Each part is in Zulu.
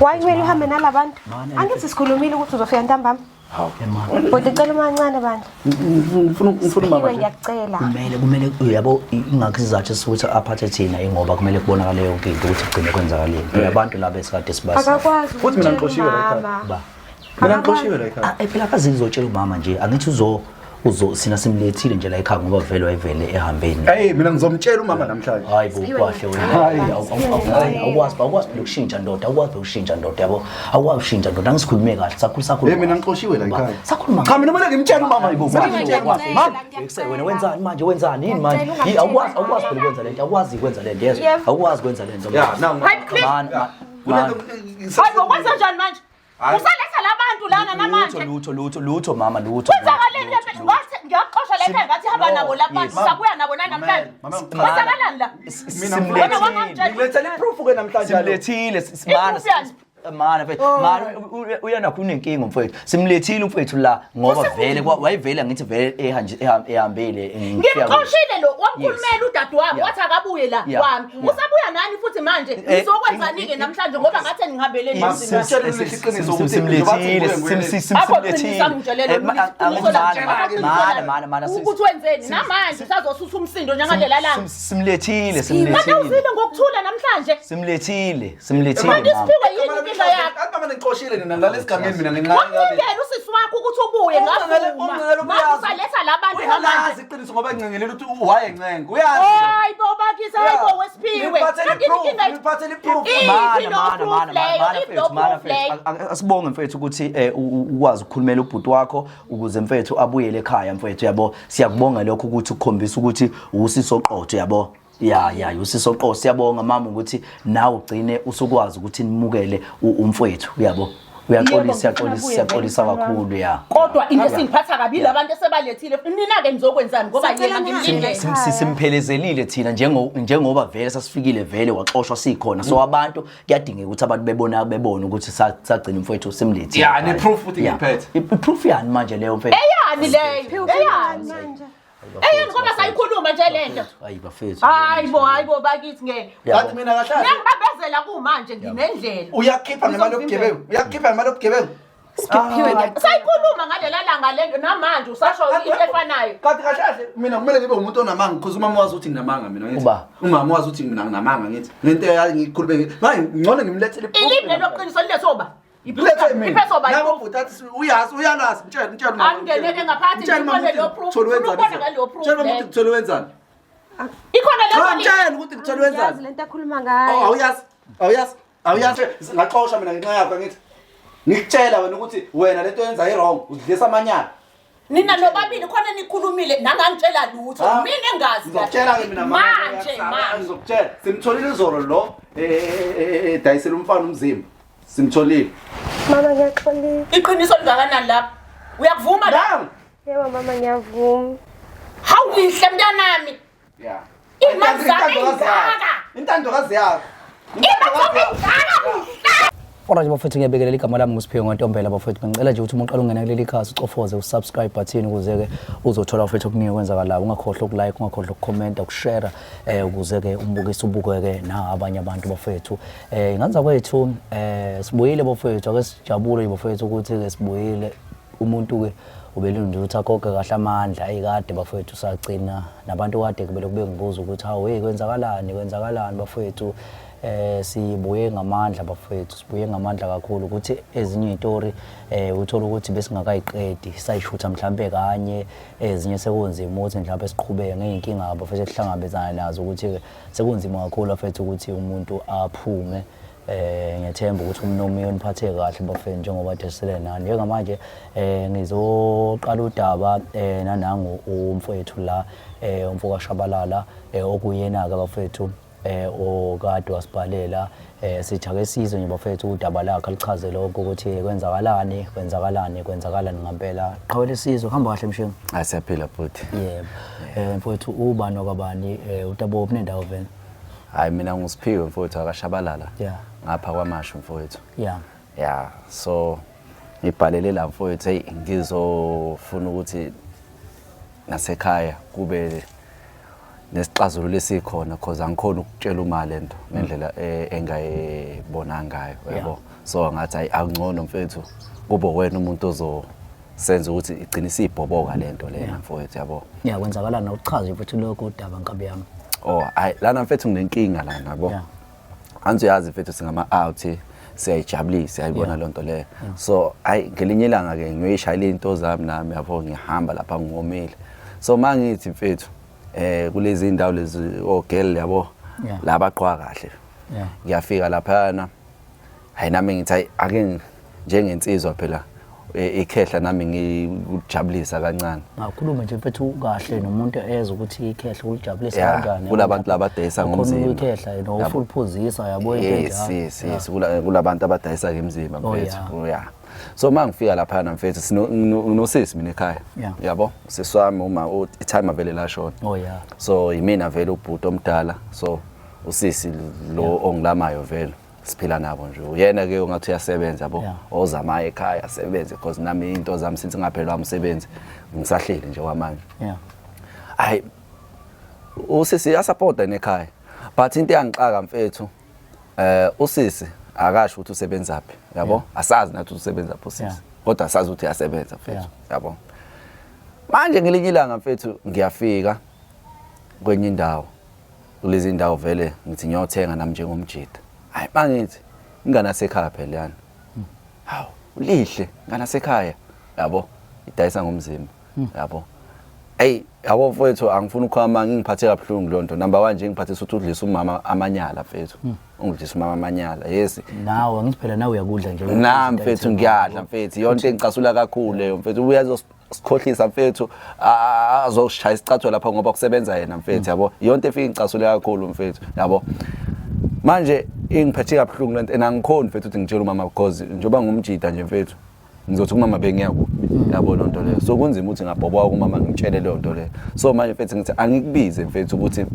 Why kumele uhambe nalabantu? Angithi sikhulumile ukuthi uzofika ntambama. Hawu ema. Kodwa icela umancane bandla. Ngifuna mama nje. Ngiyacela. Kumele uyabo ingakho sizathu sokuthi aphathe thina ingoba kumele kubonakale yonke into ukuthi kugcine kwenzakaleni. Abantu laba esikade sibazi. Akakwazi. Futhi mina ngiqoshiwe la ekhaya. Ba. Mina ngiqoshiwe la ekhaya. Phela akazi ngizotshela umama nje angithi sina simlethile nje la ekhaya ngoba vele wayevele ehambeni. Hey mina ngizomtshela umama namhlanje. Hayi bo kwahle wena. Awukwazi ukushintsha ndoda, awukwazi ukushintsha ndoda yabo. Awukwazi ukushintsha ndoda angisikhulume kahle sakhulu. Hey mina ngiqoshiwe la ekhaya. Sakhuluma. Cha mina kumele ngimtshele umama yibo. Mama, wena wenzani manje wenzani yini manje? Awukwazi phela ukwenza lento, awukwazi ukwenza lento yeso. Awukwazi ukwenza lento. Yeah, now. Man. Hayi kwenza njani manje? Usaletha labantu lana namanje. Lutho mama lutho. Kwenzakaleni lapha ngathi ngiyaxosha la ekhaya ngathi hamba nabo lapha sabuya nabo namhlanje. Kwenzakalani la? Mina ngilethele proof ke namhlanje. Simlethile mana mfethu uyanakho unenkinga mfethu simlethile umfethu la ngoba vele wayivela ngithi vele ehambile ngimxoshile lo wamkhulumela udadu wami wathi akabuye la wami usabuya nani futhi manje ngizokwenzani ke namhlanje ngoba ngathi ngihambeleni mana ukuthi wenzeni namanje usazosusa umsindo njengalela langa simlethile manje uzile ngokuthula namhlanje simlethile manje siphiwe yini Mama ngiqoshile nina ngalesigameni mina ngenxa ngiyena usisi wakho ukuthi ubuye ngavuma usaletha labantu uyazi iqiniso ngoba ngincengelela ukuthi wayencenga uyazi hayi bo bakisa hayi bo wesiphiwe ngiphathele proof mana asibonge mfethu ukuthi ukwazi ukukhulumela ubhuti wakho ukuze mfethu abuyele ekhaya mfethu yabo siyakubonga lokho ukuthi ukukhombisa ukuthi usisoqotho yabo ya usisoqo siyabonga mama ukuthi nawe ugcine usukwazi ukuthi nimukele umfowethu uyabo uyaxolisa kakhulu ya kodwa into esingiphatha kabi labantu esebalethile nina ke nizokwenzani ngoba yena ngimlindele simpelezelile thina njengoba vele sasifikile vele waxoshwa sikhona so abantu kuyadingeka ukuthi abantu bebone ukuthi sagcina umfowethu simlethi ya ne proof futhi ngiphethe iproof yani manje leyo mfethu eyani leyo eyani manje ngoba sayikhuluma nje lento hayi bafethu hayi bo bakithi ngeke kanti mina kahle ngiyababezela kumanje nginendlela uyakhipha nemali yobugebengu Skiphiwe sayikhuluma ngalela langa lento namanje usasho into efanayo kanti kahle mina kumele ngibe umuntu onamanga because umama wazi ukuthi nginamanga mina ngithi umama wazi ukuthi mina nginamanga ngithi lento ngikhulube manje ngcono ngimlethele ilimi loqiniso lilesoba Lethe mina. Yabo futhi athi uyazi uyalazi mtshela uma. Angenele ngaphathi ngibone lo proof. Ubona ngalo proof. Tshela ukuthi ngithola wenzani. Ikhona le mtshela ukuthi ngithola wenzani. Yazi lento akhuluma ngayo. Awuyazi. Ngaxoxa mina ngenxa yakho ngithi. Ngikutshela wena ukuthi wena lento yenza i-wrong udlisa amanyala. Nina nobabili khona nikhulumile nangangitshela lutho. Mina engazi. Ngizokutshela ke mina manje. Ngizokutshela. Simtholile izolo lo dayisela umfana umzimba. Simtholile. Mama ngiyaxolisa. Iqiniso lingakanani lapha? Uyakuvuma la? Yebo mama ngiyavuma. Hawuyihle mntanami. Yeah. Intandokazi yakho. Alright bafethu ngiyabekelela igama lami nguSiphiwe ngoNtombela bafethu ngicela nje ukuthi umuntu oqala ungena kuleli khasi ucofoze usubscribe button ukuze ke uzothola bafethu okuningi kwenzakalayo ungakhohlwa ukulike ungakhohlwa ukucomment ukushare ukuze ke umbukise ubukeke na abanye abantu bafethu inganza kwethu sibuyile bafethu ake sijabule bafethu ukuthi ke sibuyile umuntu ke ubelinde ukuthi akhokhe kahle amandla ayikade bafethu sagcina nabantu kade kubele kube ngibuza ukuthi hawu hey kwenzakalani bafethu sibuye ngamandla bafethu sibuye ngamandla kakhulu ukuthi ezinye izitori uthola ukuthi besingakayiqedi sayishutha mhlambe kanye ezinye sekunzima ukuthi mhlambe siqhubeke ngeinkinga bafethu esihlangabezana nazo ukuthi sekunzima kakhulu bafethu ukuthi umuntu aphume ngiyathemba ukuthi umnomi uyoniphathe kahle bafethu njengoba desele nani njengamanje ngizoqala udaba nanangu umfowethu la umfoka Shabalala okuyena ke bafethu okade wasibhalela sithi ake sizwe nje bafethu udaba lakhe lichaze lokho ukuthi kwenzakalani ngempela qhawele sizwe hamba kahle mshengu asiyaphila futhi yebo mfowethu ubani okwabani utabo obunendawo veni hayi mina nguSiphiwe mfowethu akaShabalala ngapha kwaMashu mfowethu so ngibhalele la mfowethu hey ngizofuna ukuthi nasekhaya kube nesixazululo esikhona because angikhona ukutshela uma lento ngendlela engayibona ngayo yabo so ngathi ayingcono mfethu kube wena umuntu ozosenza ukuthi igcine isibhoboka lento lena mfowethu yabo kwenzakala na uchaze futhi lokho udaba nkabi yami lana mfethu nginenkinga lana yabo angiyazi mfethu singama out siyayijabulisa siyayibona lonto leyo so ngelinye ilanga ke ngiyoyishayela into zami nami yabo ngihamba lapha ngomile so mangithi mfethu kulezi indawo lezi ogel yabo la baqhwa kahle ngiyafika laphana hayi nami ngithi ake njengensizwa phela ikhehla nami ngijabulisa kancane ngakhuluma nje mfethu kahle nomuntu ezwe ukuthi ikhehla ulijabulisa kanjani kulabantu labadayisa ngomzimba ikhehla nofuluphuzisa yabo yes kulabantu abadayisa ngemzimba mfethu so mangifika laphana mfethu sinosisi mina ekhaya yabo siswami uma itime avele la shona so yimina vele ubhuti omdala so usisi lo ongilamayo vele siphila nabo nje uyena ke ungathi uyasebenza yabo ozamayo ekhaya asebenze because nami into zami since ngaphelwa umsebenzi ngisahleli nje kwamanje hayi usisi asupporta nekhaya but into yangixaka mfethu usisi akasho ukuthi usebenzaphi yabo asazi nathi usebenzaphi usisi kodwa asazi ukuthi uyasebenza mfethu yabo manje ngelinye ilanga mfethu ngiyafika kwenye indawo kulezi indawo vele ngithi ngiyothenga nami njengomjida hayi mangithi ingane yasekhaya phela yana hawu lihle ingane yasekhaya yabo idayisa ngomzimba yabo yabo mfethu angifuni ukukhama ngingiphathe kabuhlungu lonto number 1 nje ngiphathisa ukuthi udlisa umama amanyala mfethu ungidlisa umama amanyala yes nawe ngithi phela nawe uyakudla nje nami mfethu ngiyadla mfethu yonke engicasula kakhulu leyo mfethu uyazosikhohlisa mfethu azoshaya isicathulo lapha ngoba kusebenza yena mfethu yabo yonke efika ngicasule kakhulu mfethu yabo manje ingiphethe kabuhlungu lento enangikhona mfethu ukuthi ngitshela umama because njoba ngumjida nje mfethu ngizothi umama bengiyakuphi yabo lonto leyo so kunzima ukuthi ngabhobwa kumama ngitshele lonto leyo so manje mfethu ngithi angikubize mfethu ukuthi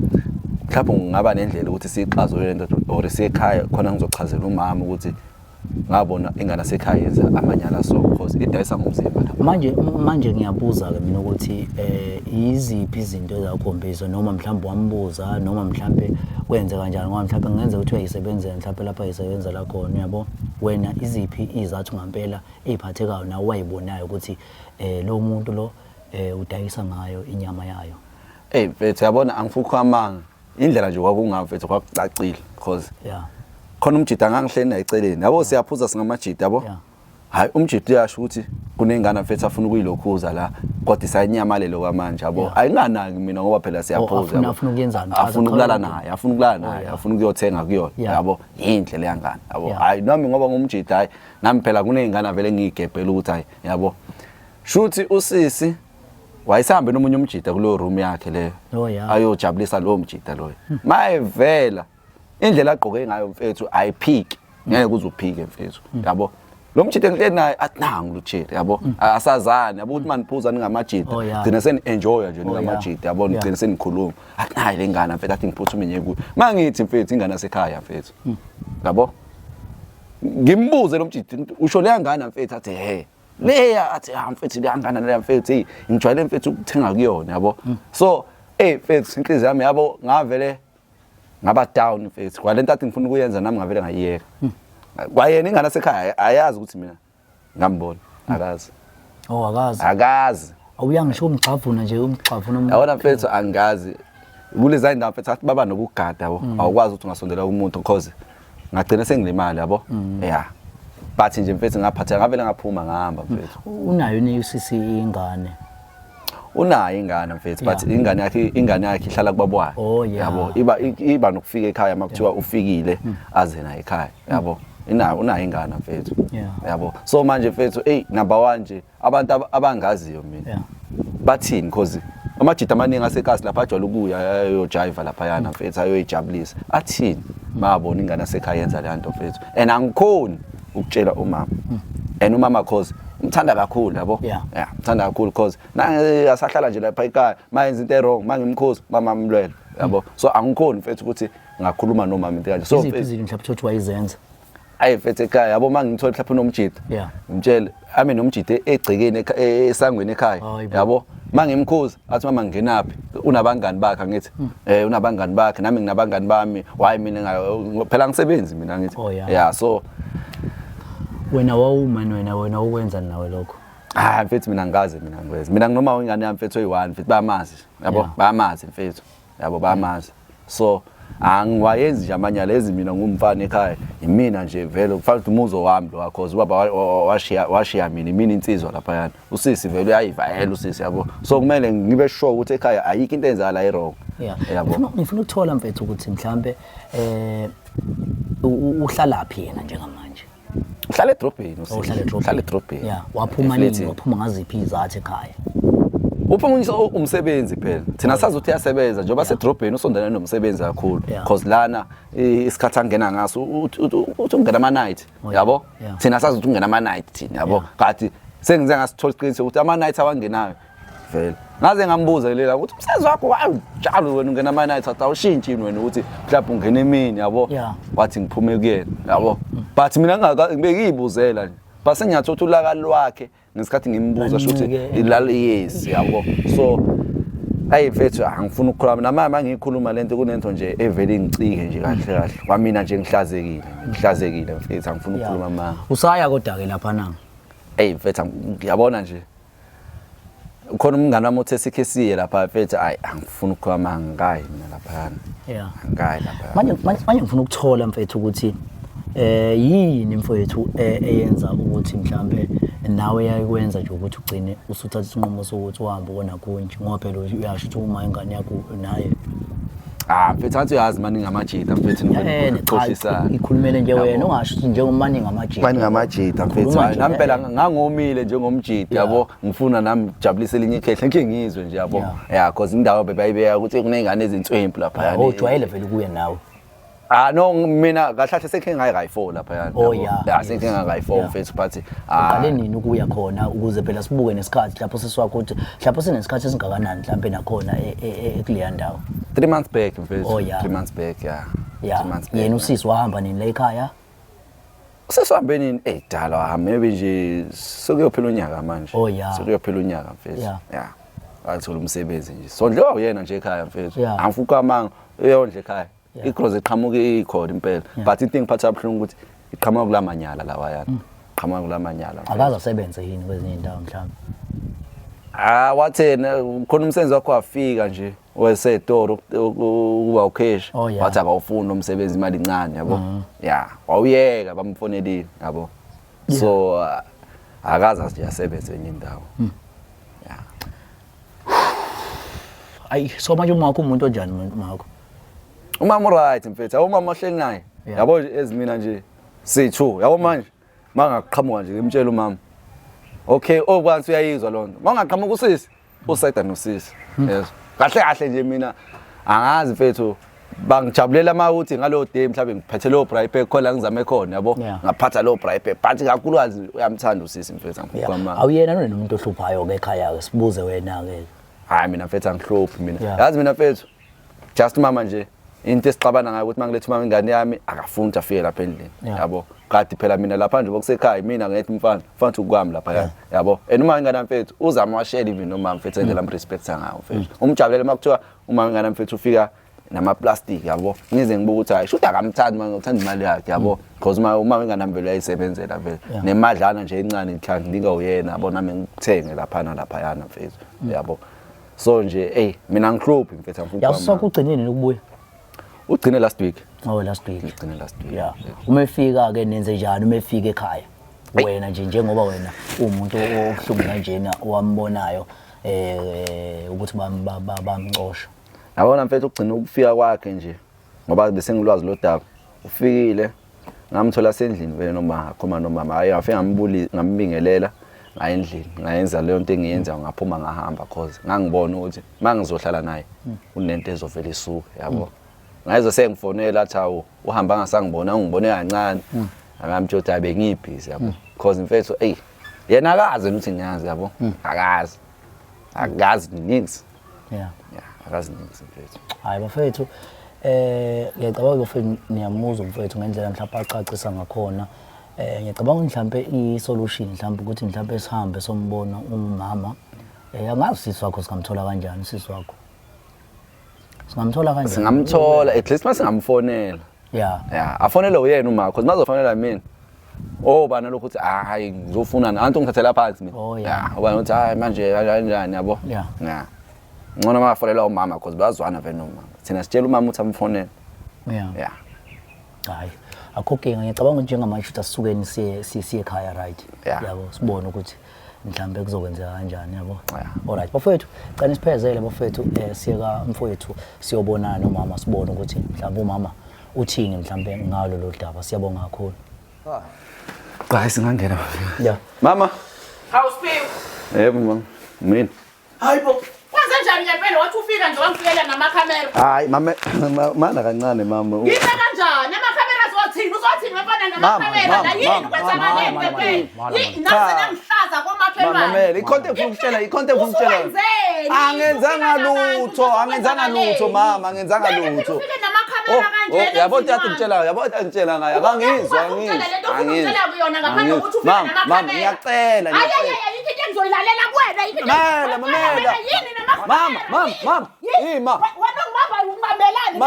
mhlawumbe ngingaba nendlela ukuthi sixazulule lento or sekhaya khona ngizochazela umama ukuthi ngabona ingane sekhaya yenza amanyala so because idayisa ngomzimba manje ngiyabuza ke mina ukuthi iziphi izinto ezakhombisa noma mhlawumbe wambuza noma mhlawumbe wenze kanjani ngoba mhlawumbe ngenze ukuthi uyayisebenzela mhlawumbe lapha yisebenza la khona yabo wena iziphi izathu ngempela eziphathekayo nawe wayibonayo ukuthi lo muntu lo udayisa ngayo inyama yayo mfethu yabona angifukho amanga indlela nje kwakungamfethu kwakucacile because khona umjida ngangihleli naye eceleni yabo siyaphuza singamajida yabo hayi umjida uyasho ukuthi kunengane mfethu afuna ukuyilokhuza la kodwa isayinyamale kwamanje yabo ayinganaki mina ngoba phela siyaphuza yabo afuna ukuyenzana afuna ukulala naye afuna ukuyothenga kuyona yabo indlela yangane yabo hayi nami ngoba ngumjida hayi nami phela kunengane vele ngiyigebhela ukuthi hayi yabo shuthi usisi wayisambe nomunye umjida kulo room yakhe leyo ayojabulisa lo mjida loyo mayevela indlela agqoke ngayo mfethu ayiphiki ngeke uzuphike mfethu yabo lo mjida engihleli naye athi nangu luthele yabo asazani yabo ukuthi maniphuza ningamajida gcina seni enjoy nje ningamajida yabo gcina senikhuluma athi nayi lengane mfethu athi ngiphuthume nje kuyo mangithi mfethu ingane yasekhaya mfethu yabo ngimbuze lo mjida usho le ngane mfethu athi leya athi mfethu leyangana leya mfethu ngijwayele mfethu ukuthenga kuyona yabo so mfethu inhliziyo yami yabo ngavele ngaba down mfethu kwalento athi ngifuna ukuyenza nami ngavele ngayiyeka kwayena ingane yasekhaya ayazi ukuthi mina ngambona akazi akazi awuyangisho umgcavuna nje umgcavuna yabona mfethu angazi kulezi indawo mfethu athi baba nokugada yabo awukwazi ukuthi ungasondela umuntu because ngagcina sengilimali yabo but nje mfethu ngaphatha ngavele ngaphuma ngahamba mfethu unayo usisi ingane unayo ingane mfethu but ingane yakhe ihlala kubabwayo yabo iba nokufika ekhaya makuthiwa ufikile aze na ekhaya yabo unayo ingane mfethu yabo so manje mfethu number 1 nje abantu abangaziyo mina bathini because amajida amaningi asekasi lapha ajwala ukuya ayojiva lapha yana mfethu ayoyijabulisa athini babona ingane yasekhaya yenza le nto mfethu and angikhoni ukutshela umama and umama cause ngithanda kakhulu yabo ngithanda kakhulu cause na asahlala nje lapha ekhaya mayenza into wrong mangimkhosi mama amlwele yabo so angikhoni mfethu ukuthi ngakhuluma nomama into kanje so izinto mhlawumbe uthi wayizenza hayi mfethu ekhaya yabo mangithola mhlawumbe nomjida ngimtshele nomjida egcikeni esangweni ekhaya yabo mangimkhuza athi mama ngingenaphi unabangani bakhe ngithi unabangani bakhe nami nginabangani bami why mina phela ngisebenzi mina ngithi yeah so wena wena ukwenza nawe lokho mfethu mina ngazi mina ngweza mina nginoma ingane yami mfethu oyi1 mfethu bayamazi yabo bayamazi mfethu yabo bayamazi so angiwayenzi nje amanyala lezi mina ngumfana ekhaya imina nje vele kufanele umuzo wami lo cause ubaba washiya mina insizwa lapha yana usisi vele uyayivayela usisi yabo so kumele ngibe sure ukuthi ekhaya ayikho into enzakala errong yabo ngifuna ukuthola mfethu ukuthi mhlambe uhlalaphi yena njengamanje uhlala edrobheni uhlala edrobheni yeah waphuma ngaziphi izathu ekhaya uphuma umsebenzi phela thina sazi ukuthi uyasebenza njengoba sedrobheni usondana nomsebenzi kakhulu because lana isikhathi angena ngaso uthi ungena ama night yabo thina sazi ukuthi ungena ama night thina yabo kanti sengize ngasithola iqiniso ukuthi ama night awangenayo vele ngaze ngambuza lela ukuthi umsebenzi wakho wajalo wena ungena ama night awushintshi wena ukuthi mhlawumbe ungena emini yabo wathi ngiphume kuyena yabo but mina ngibekuyibuzela nje base ngiyathola ulaka lwakhe ngesikhathi ngimbuza ukuthi ilali yes yabo so mfethu angifuna ukukhuluma namama ngikhuluma lento kunento nje evele ngicike nje kahle kwamina nje ngihlazekile mfethu angifuna ukukhuluma mama usaya kodwa ke lapha nanga mfethu ngiyabona nje ukhona umngane wami othe sikhesiye lapha mfethu angifuna ukukhuluma ngayi mina lapha ngayi lapha manje ngifuna ukuthola mfethu ukuthi yini mfowethu eyenza ukuthi mhlambe nawe yakwenza nje ukuthi ugcine usuthatha isinqumo sokuthi uhambe kona kunje ngoba phela uyasho ukuthi uma ingane yakho naye mfethu athi uyazi mani ngamajita mfethu ngikhohlisa ikhulumele nje wena ungasho ukuthi njengomani ngamajita mani ngamajita mfethu nami phela ngangomile njengomjita yabo ngifuna nami jabulisa elinye ikhehle ngeke ngizwe nje yabo cause indawo bebayibeka ukuthi kunengane ezinswempu lapha yani ojwayele vele kuye nawe no mina kahlahle sekhe ngayi4 lapha yana sekhe ngayi4 mfethu but uqale nini ukuya khona ukuze phela sibuke nesikhathi lapho seswakho ukuthi lapho sinesikhathi esingakanani mhlambe nakhona ekuleya ndawo 3 months back mfethu 3 months back 3 months back yena usisi wahamba nini la ekhaya sesihambe nini dala maybe nje sokuyophela unyaka manje sokuyophela unyaka mfethu athola umsebenzi nje so nje uyena nje ekhaya mfethu angifuka amanga uyondle ekhaya icross eqhamuke ikhona impela but into engiphatha abhlungu ukuthi iqhamuka kulamanyala lawa yana iqhamuka kulamanyala akaza sebenze yini kwezinye indawo mhlawumbe wathena khona umsebenzi wakho wafika nje wesetoro kuba ucash wathi akawufuna umsebenzi imali incane yabo wawuyeka bamfonelile yabo so akaza nje yasebenza enye indawo so manje umakho umuntu onjani umakho umama right mfethu awumama ohleli naye yabo ezimina nje sithu yabo manje mangaqhamuka nje ngimtshela umama okay okwansi uyayizwa lonto mangaqhamuka usisi usayida nosisi yes kahle nje mina angazi mfethu bangijabulela mawuthi ngalo day mhlawumbe ngiphethe lo bribe khona ngizame khona yabo ngaphatha lo bribe but kakhulukazi uyamthanda usisi mfethu ngikho awuyena nomuntu ohluphayo ke ekhaya ke sibuze wena ke mina mfethu angihluphi mina yazi mina mfethu just mama nje into esixabana ngayo ukuthi mangilethe uma ingane yami akafuni ukuthi afike lapha endlini yabo kade phela mina lapha nje bokusekhaya mina ngithi mfana ukwami lapha yabo uma ingane mfethu uzama washare even noma mfethu endlela respecta ngayo mfethu umjabulele makuthiwa uma ingane mfethu ufika nama plastic yabo ngize ngibuka ukuthi hayi shoot akamthandi manje uthanda imali yakhe yabo because uma ingane mvelo yayisebenzela vele nemadlana nje encane ikhanga ndinga uyena yabo nami ngithenge lapha yana mfethu yabo so nje mina ngihluphi mfethu angifuni yasoko ugcinile ukubuya ugcine last week ugcine last week uma efika ke nenze njani uma efika ekhaya wena nje njengoba wena umuntu ohlungu kanjena owambonayo ukuthi bamqosha yabona mfethu ugcina ukufika kwakhe nje ngoba bese ngilwazi lo daba ufikile ngamthola sendlini vele noma akhoma nomama hayi afike ngambingelela ngaye endlini ngayenza leyo nto engiyenza ngaphuma ngahamba cause ngangibona ukuthi mangizohlala naye unento ezovela isuke yabo ngayizo sengifonela athi awu uhamba ngasangibona ungibone kancane akamthi uthi abe ngibhizi yabo cause mfethu yena akazi ukuthi ngiyazi yabo akazi nings akazi nings mfethu hayi bafethu ngiyacabanga bafethu niyamuzwa mfethu ngendlela mhlawumbe acacisa ngakhona ngiyacabanga mhlawumbe isolution mhlawumbe ukuthi mhlawumbe sihambe sombona umama Angazi sisi wakho singamthola kanjani sisi wakho. Singamthola kanjani? Singamthola at least masingamfonela. Yeah, afonele uyena uma because mazofonela mina. Oh bana lokho uthi hayi ngizofuna nanto ngithathela phansi mina. Yeah, ubani uthi hayi manje kanjani yabo. Yeah. Ngona mafonela umama because bazwana vele noma. Thina sitshela umama uthi amfonele. Yeah. Hayi. Akukho ngicabanga ukuthi njengamanje ukuthi asukeni siye ekhaya right. Yabo sibone ukuthi mhlambe kuzokwenzeka kanjani yabo. Alright bafethu cela siphezele bafethu siyeka mfowethu siyobonana nomama sibone ukuthi mhlambe umama uthini mhlambe ngalo lo daba siyabonga kakhulu. Guys ngangena bafika. Yeah. Mama. Awusiphile. Yebo mama. Mina. Hayibo. Kwenze njani ngempela wathi ufika nje wangifikela namakhamera? Hayi mama mana kancane mama. Yini kanjani? Amakhamera azothini? Uzothini ngefana namakhamera la yini kwenzakaleni ngempela? Yini naze nangihlaza komakhelwane. Mama mele icontent ukutshela Angenzanga lutho mama angenzanga lutho. Ufike namakhamera kanje. Yabo tata ngitshela ngaya akangizwa Ngicela kuyona ngaphandle ukuthi ufike namakhamera. Mama ngiyacela. Into engizoyilalela kuwena yini Mama. Ima. Wena ngibamba ungamelani.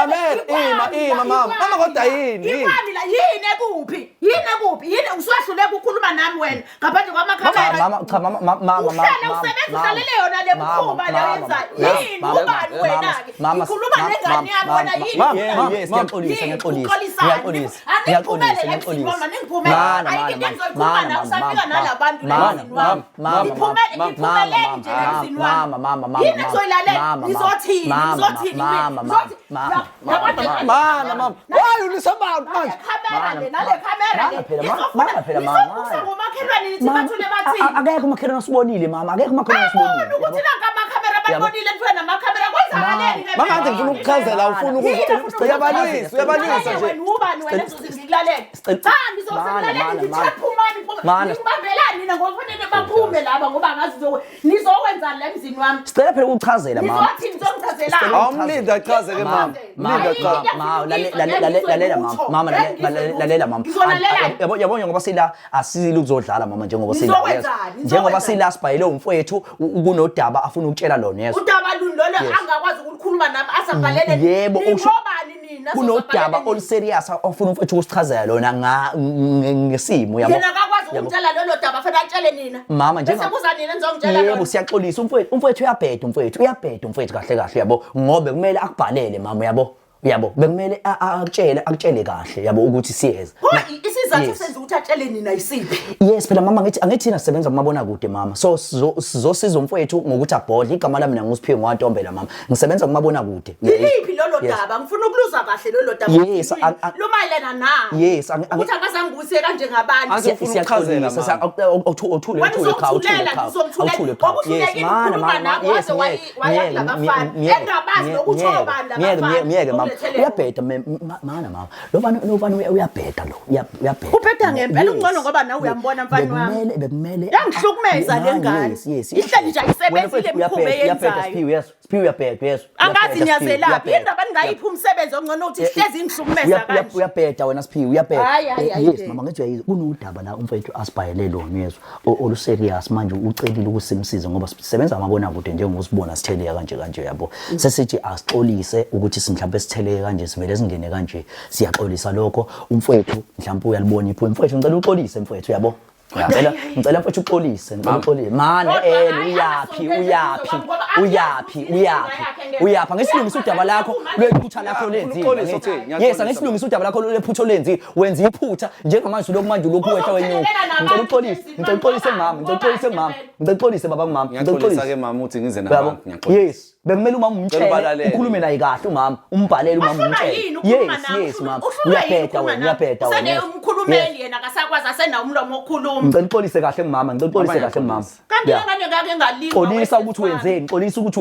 Mama kodwa yini? Imali la yini ekuphi? Yini usuhluleka ukukhuluma nami wena ngaphandle kwamakhamera. Mama. Usebenza yona le mkhuba le yenzayo. Yini ubani wena ke? Ngikhuluma nengane yami wena yini? Yes, ngiyaxolisa. Akekho umakhelwane osibonile mama, akekho umakhelwane osibonile. Ukuthi nakamakhamera babonile mfana namakhamera kwenzakaleni ke? Mama ufuna ukuchazela ufuna ukuzwa uyabalisa nje. Ubani wena uzozingikulalela? Cha ngizozingikulalela ngibambelani mina ngokufanele baphume laba ngoba ngazi nizokwenza la emzini wami. Sicela phela ukuchazela mama. Nizothi nizongichazela. Awumlinda achaze ke mama. Lalela mama. Yabona ngoba sila asili ukuzodlala mama njengoba sila sibhayile umfowethu kunodaba afuna ukutshela lona yeso. Udaba lolo angakwazi ukukhuluma nami asabhalele. Yebo ngobani nina kunodaba ol serious afuna umfowethu ukusichazela lona ngesimo yabo. Yena akakwazi ukutshela lolo daba fanele atshele nina. Mama bese kuza nina nizongitshela lona. Yebo siyaxolisa umfowethu uyabheda umfowethu kahle yabo ngobe kumele akubhalele mama yabo bekumele akutshele kahle yabo ukuthi siyeza. Isizathu senza ukuthi atshele nina isiphi? Yes phela mama angithina sisebenza kumabona kude mama so sizosiza umfowethu ngokuthi abhodle igama lami ngusiphiwe ngwantombela mama ngisebenza kumabona kude. Yiliphi lolo daba ngifuna ukuluza kahle lolo daba. Yes lumayelana na. Yes ukuthi angazange nguse kanje ngabantu sifuna ukuchazela awuthule uyabheda mama lo uyabheda lo uyabheda. Ubheda ngempela ungcono ngoba nawe uyambona mfana wami. Bekumele yangihlukumeza lengane. Ihleli nje ayisebenzile emkhume yenzayo. Siphiwe uyabheda yes. Angazi nyazelaphi indaba ningayiphi umsebenzi ongcono ukuthi ihlezi ngihlukumeza kanje. Uyabheda wena Siphiwe uyabheda. Yes mama ngithi uyayizwa kunodaba la umfowethu asibhayele lona yeso olu serious manje ucelile ukusimsiza ngoba sisebenza amabona kude njengosibona sitheleka kanje yabo. Sesithi asixolise ukuthi mhlawumbe sitheleke kanje sivele singene kanje siyaxolisa lokho umfowethu mhlawumbe uyalibona ipho umfowethu ngicela uxolise mfowethu yabo. Ngicela mfowethu uxolise mana uyaphi ngesilungisa udaba lakho lwephutha lakho lenzile. Yes ngesilungisa udaba lakho lephutho lenzi wenza iphutha njengamanje lokumanje lokhu wetha wenyuka. Ngicela uxolise baba mama. Ngiyaqolisa ke mama uthi ngize nabantu ngiyaqolisa. Yes bekumele umama umtshele ukhulume naye kahle umama umbhalele umama umtshele. Yes mama uyabheda wena sene umkhulumeli yena akasakwazi asena umlomo okhuluma. Ngicela uxolise kahle mama kanti ngane ngake ngalima xolisa ukuthi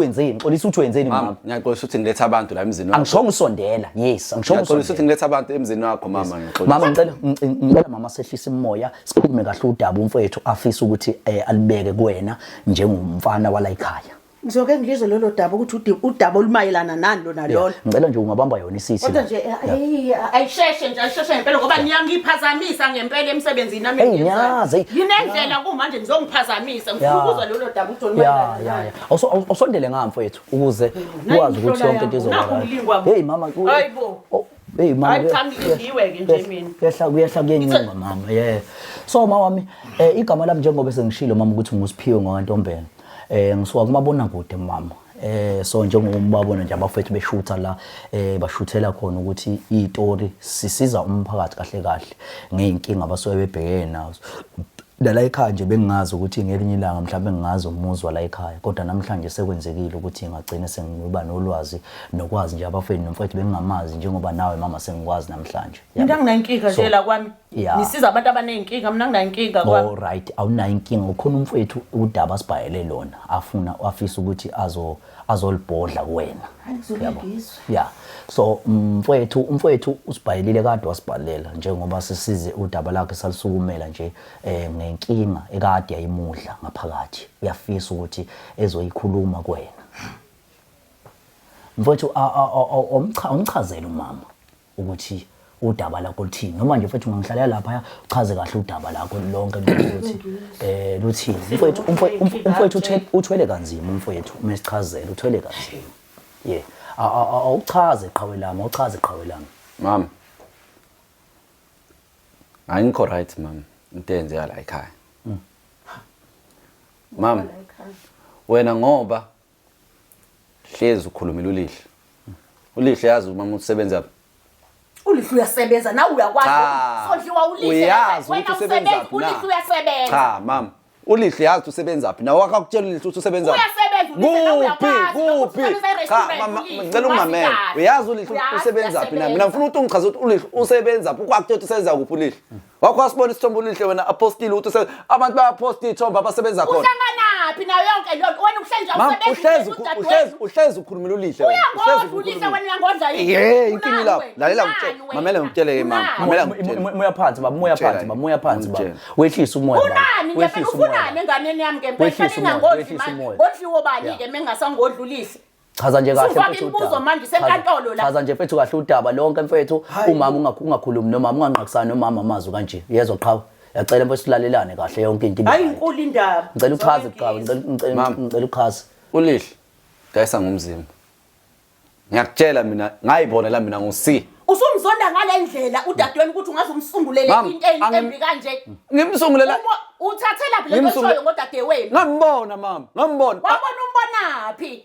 wenzeni mama. Ngiyaqolisa ukuthi ngilethe abantu la emzini wakho. Angishongo usondela yes ngiyaqolisa ukuthi ngilethe abantu emzini wakho mama ngiyaqolisa. Mama ngicela mama sehlisa imoya sikhulume kahle udaba umfowethu afisa ukuthi alibeke kuwena njengomfana wala ekhaya. Ngizoke ngilizwe lolo daba ukuthi udaba olumayelana nani lona lolo. Ngicela nje ungabamba yona isithi. Kodwa nje ayisheshe nje ayisheshe ngempela ngoba niyangiphazamisa ngempela emsebenzini nami ngiyazi. Yinendlela kumanje nizongiphazamisa ngifuna ukuzwa lolo daba ukuthi olumayelana. Awusondele ngamfethu ukuze ukwazi ukuthi yonke into izoba. Hey mama. Hayibo. Hey mama. Ayichamiliwe ke nje mina. Kuyehla kuyenyunga mama. Yeah. So mawami igama lami njengoba sengishilo mama ukuthi ngusiphiwe ngwantombela. Ngisuka kumabona kude mama. So njengobabona nje abafethu beshutha la bashuthela khona ukuthi izitori sisiza umphakathi kahle kahle ngeinkinga abasuke bebhekene nazo. La ekhaya nje bengingazi ukuthi ngelinye ilanga mhlawumbe ngingazi umuzwa la ekhaya kodwa namhlanje sekwenzekile ukuthi ngagcina sengiba nolwazi nokwazi nje abafethu nomfethu bengingamazi njengoba nawe mama sengikwazi namhlanje. Mina nginayinkinga nje la kwami. Nisiza abantu abaneyinkinga mina nginayinkinga kwami. All right, awunayo inkinga ukhona umfethu udaba sibhayele lona afisa ukuthi azolibhodla kuwena. Yeah. So umfethu usibhayelile kade wasibhalela njengoba sisize udaba lakhe salisukumela nje ngenkinga ekade yayimudla ngaphakathi. Uyafisa ukuthi ezoyikhuluma kuwena. Mfethu umchazela umama ukuthi udaba lakho luthini noma nje mfethu ngihlalela lapha uchaze kahle udaba lakho lonke ukuthi luthini. Umfethu uthwele kanzima umfethu umesichazela uthwele kanzima. Yeah. Awuchaze qhawe lami, awuchaze qhawe lami. Mama. Ayikho right mama. Into enzeka la ekhaya. Mama. Wena ngoba hlezi ukhulumela ulihle. Ulihle yazi mama usebenza. Ulihle uyasebenza nawe uyakwazi. Sondliwa ulihle. Wena usebenza. Ulihle uyasebenza. Cha mama. Ulihle yazi usebenza phi? Nawe akakutshela ulihle ukuthi usebenza. Kuphi? Cha mama ngicela ungimamele. Uyazi ulihle usebenza phi na? Mina ngifuna ukuthi ungichaze ukuthi ulihle usebenza phi? Ukwakutshela ukuthi usebenza kuphi ulihle? Wakho wasibona isithombe ulihle wena apostile ukuthi abantu bayaposta ithombe abasebenza khona. Uhlangana nayo yonke lonto wena uhlezi uhlezi ukhulumela ulihle wena. Uhlezi ulihle wena uyangodla yini? Inkingi lapho. Lalela ngitshela. Mamela ngitshele ke mama. Mamela ngitshele. Moya phansi baba, moya phansi baba. Wehlisa umoya baba. Unani ngempela ufunani enganeni yami ngempela fanele ngodli manje. Ngodliwo bani ke mengasangodlulisi. Chaza nje kahle mfethu udaba. Manje senkantolo la. Chaza nje mfethu kahle udaba lonke mfethu umama ungakhulumi nomama unganqakisana nomama amazwi kanje. Yezwa qhawe. Yacela mfethu silalelane kahle yonke into. Hayi inkulu indaba. Ngicela uchaze qhawe, ngicela uchaze. Ulihle. Dayisa ngumzimba. Ngiyakutshela mina ngayibonela mina ngosi. Usumzonda ngalendlela udadweni ukuthi ungaze umsungulele into embi kanje. Ngimsungulela. Uthathela phela lento shoyo ngodadewenu. Ngambona mama, ngambona. Wabona umbonaphi?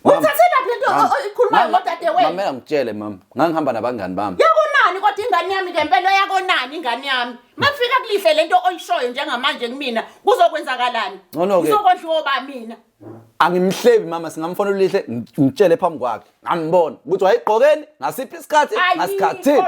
Uthathela phela into ikhuluma ngodadewenu. Mamela ngitshele mama, ngangihamba nabangani bami. Yakonani kodwa ingane yami ngempela yakonani ingane yami. Mafika kulihle lento oyishoyo njengamanje kumina kuzokwenzakalani? Uzokodliwa ba mina. Angimhlebi mama singamfonela ulihle ngitshele phambi kwakhe. Ngambona ukuthi wayigqokeni ngasiphi isikhathi ngasikhathi. Ayikho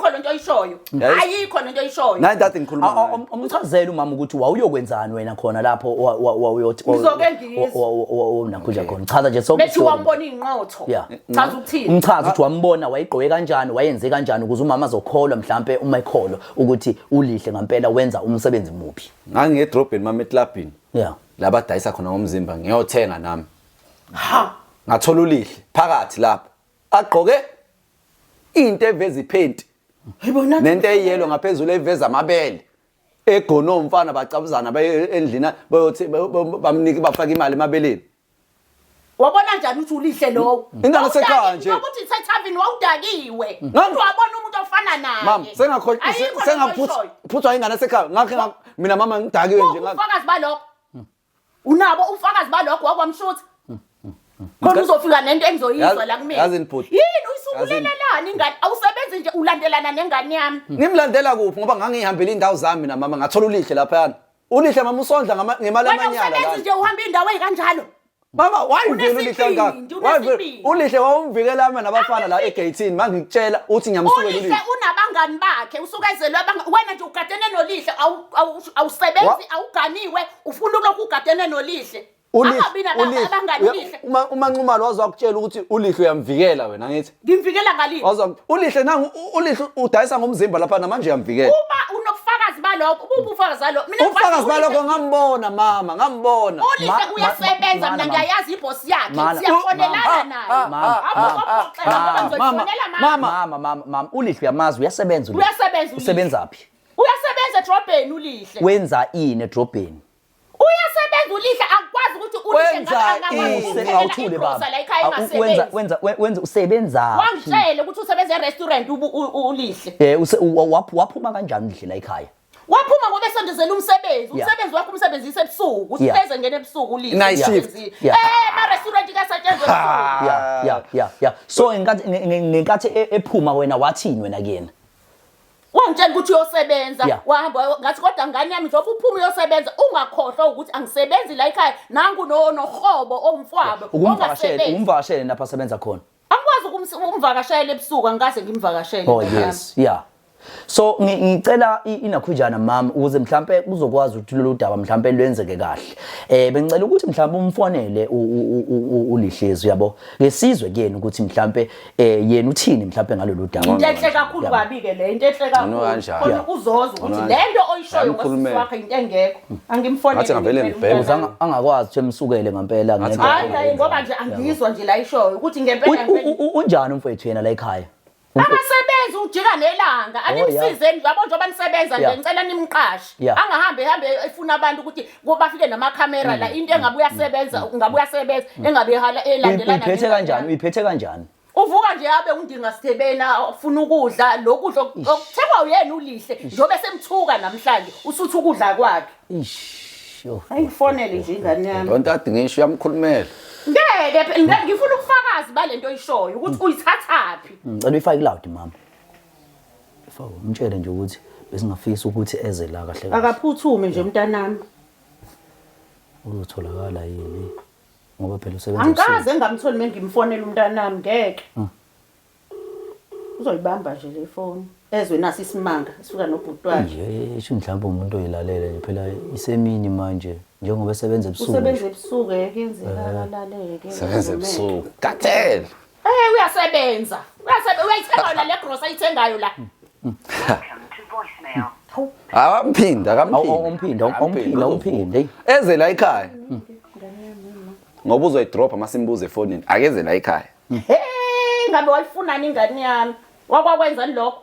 lento oyishoyo. Ayikho lento oyishoyo. Nayi dade ngikhuluma. Umchazela umama ukuthi wawuyokwenzani wena khona lapho wawuyothi. Ngizoke ngiyizwe. Nakhunja khona. Chaza nje sonke. Bethi wambona inqotho. Chaza ukuthini? Umchaza ukuthi wambona wayigqoke kanjani wayenze kanjani ukuze umama azokholwa mhlambe uma ekholo ukuthi ulihle ngempela wenza umsebenzi muphi. Ngangedrobheni mama eklabhini. Yeah. Labadayisa khona ngomzimba ngiyothenga nami. Ngathola ulihle phakathi lapho. Agqoke into eveza iphenti. Yibona nento eyelo ngaphezulu eveza amabele. Egono umfana bacabuzana baye endlini bayothi bamnike bafaka imali emabeleni. Wabona njani ukuthi ulihle lowo? Ingane sekhaya nje. Ukuthi sethavini wawudakiwe. Wabona umuntu ofana naye. Mama, sengaphuthwa ingane sekhaya. Ngakhe mina mama ngidakiwe nje ngakho. Ufakazi balokho. Unabo ufakazi balokho wakwamshuthi. Khona uzofika nento engizoyizwa la kumina. Yazi nibhuti. Yini uyisungulelelani ingane? Awusebenzi nje ulandelana nengane yami. Ngimlandela kuphi ngoba ngangihambela indawo zami mina mama ngathola ulihle lapha yana. Ulihle mama usondla ngemali amanyala la. Usebenzi nje uhamba indawo ezikanjalo. Mama wayivela ulihle ngakho. Ulihle wawumvikela ama nabafana la egate mangikutshela uthi ngiyamsukela ulihle. Ulihle unabangani bakhe usukezelwe wena nje ugadene nolihle awusebenzi awuganiwe ufuna lokhu ugadene nolihle. Angabina abangani ulihle. Uma Nxumalo wazakutshela ukuthi ulihle uyamvikela wena ngithi. Ngimvikela ngalini? Ulihle nangu ulihle udayisa ngomzimba lapha namanje uyamvikela. Uma unobufakazi balokho ubufakazi balokho mina ufakazi balokho ngambona mama ngambona ulihle uyasebenza mina ngiyayazi iboss yakhe siyafonelana naye mama ulihle uyamazi uyasebenza usebenzaphi uyasebenza edrobheni ulihle wenza ini edrobheni uyasebenza ulihle akwazi ukuthi ulihle awuthule baba wenza usebenza wangitshele ukuthi usebenza e-restaurant ulihle waphuma kanjani ulihle la ekhaya waphuma ngoba esondezela umsebenzi wakho umsebenzisa ebusuku usibeze ngene ebusuku ulihle night shift ma-restaurant kasetshenzwa ya so ngenkathi ephuma wena wathini wena kuyena wangitshela ukuthi uyosebenza wahamba ngathi kodwa ngani yami njengoba uphuma uyosebenza ungakhohlwa ukuthi angisebenzi la ekhaya nangu nohobo omfwabo umvakashele lapha asebenza khona angikwazi ukumvakashela ebusuku angikaze ngimvakashele oh yes so ngicela inakhujana mama ukuze mhlambe uzokwazi ukuthi lolu daba mhlambe lwenzeke kahle bengicela ukuthi mhlambe umfonele ulihlezi yabo ngesizwe kuyena ukuthi mhlambe yena uthini mhlambe ngalolu daba into enhle kakhulu babi ke le into enhle kakhulu khona uzoza ukuthi lento oyishoyo ngosisi wakhe into engekho angimfonele ngathi ngavele ngibheke angakwazi ukuthi emsukele ngempela hayi ngoba nje angizwa nje la ishoyo ukuthi ngempela unjani umfethu yena la ekhaya abasebenzi ujika nelanga animsizeni yabo njengoba nisebenza nje ngicela nimqashe angahambe efuna abantu ukuthi bafike namakhamera la into engabe uyasebenza engabe elandelana uyiphethe kanjani uvuka nje yabe undinga sithebena ufuna ukudla lokudla okuthekwa uyena ulihle njobe semthuka namhlanje usuthi ukudla kwakhe ayifonele nje ingane yami don't adingisho yamkhulumela ngeke ngifuna ukufakazi balento oyishoyo ukuthi uyithathaphi ngicela uyifake loud mama ifake umtshele nje ukuthi besingafisa ukuthi eze la kahle akaphuthume nje mntanami uzotholakala yini ngoba phela usebenza angikaze ngamtholi mengimfonela umntanami ngeke uzoyibamba nje le phone ezwe nasi isimanga sifika nobhutwana isho mhlawumbe umuntu oyilalele nje phela isemini manje njengoba esebenza ebusuku usebenza ebusuku kuyenzeka alaleke sebenza ebusuku kathele uyasebenza uyayithenga la le grocery ayithengayo la awamphinde eze la ekhaya ngoba uzoyidrop amasimbuze efonini akeze la ekhaya ngabe wayifunani ingane yami wakwakwenzani lokho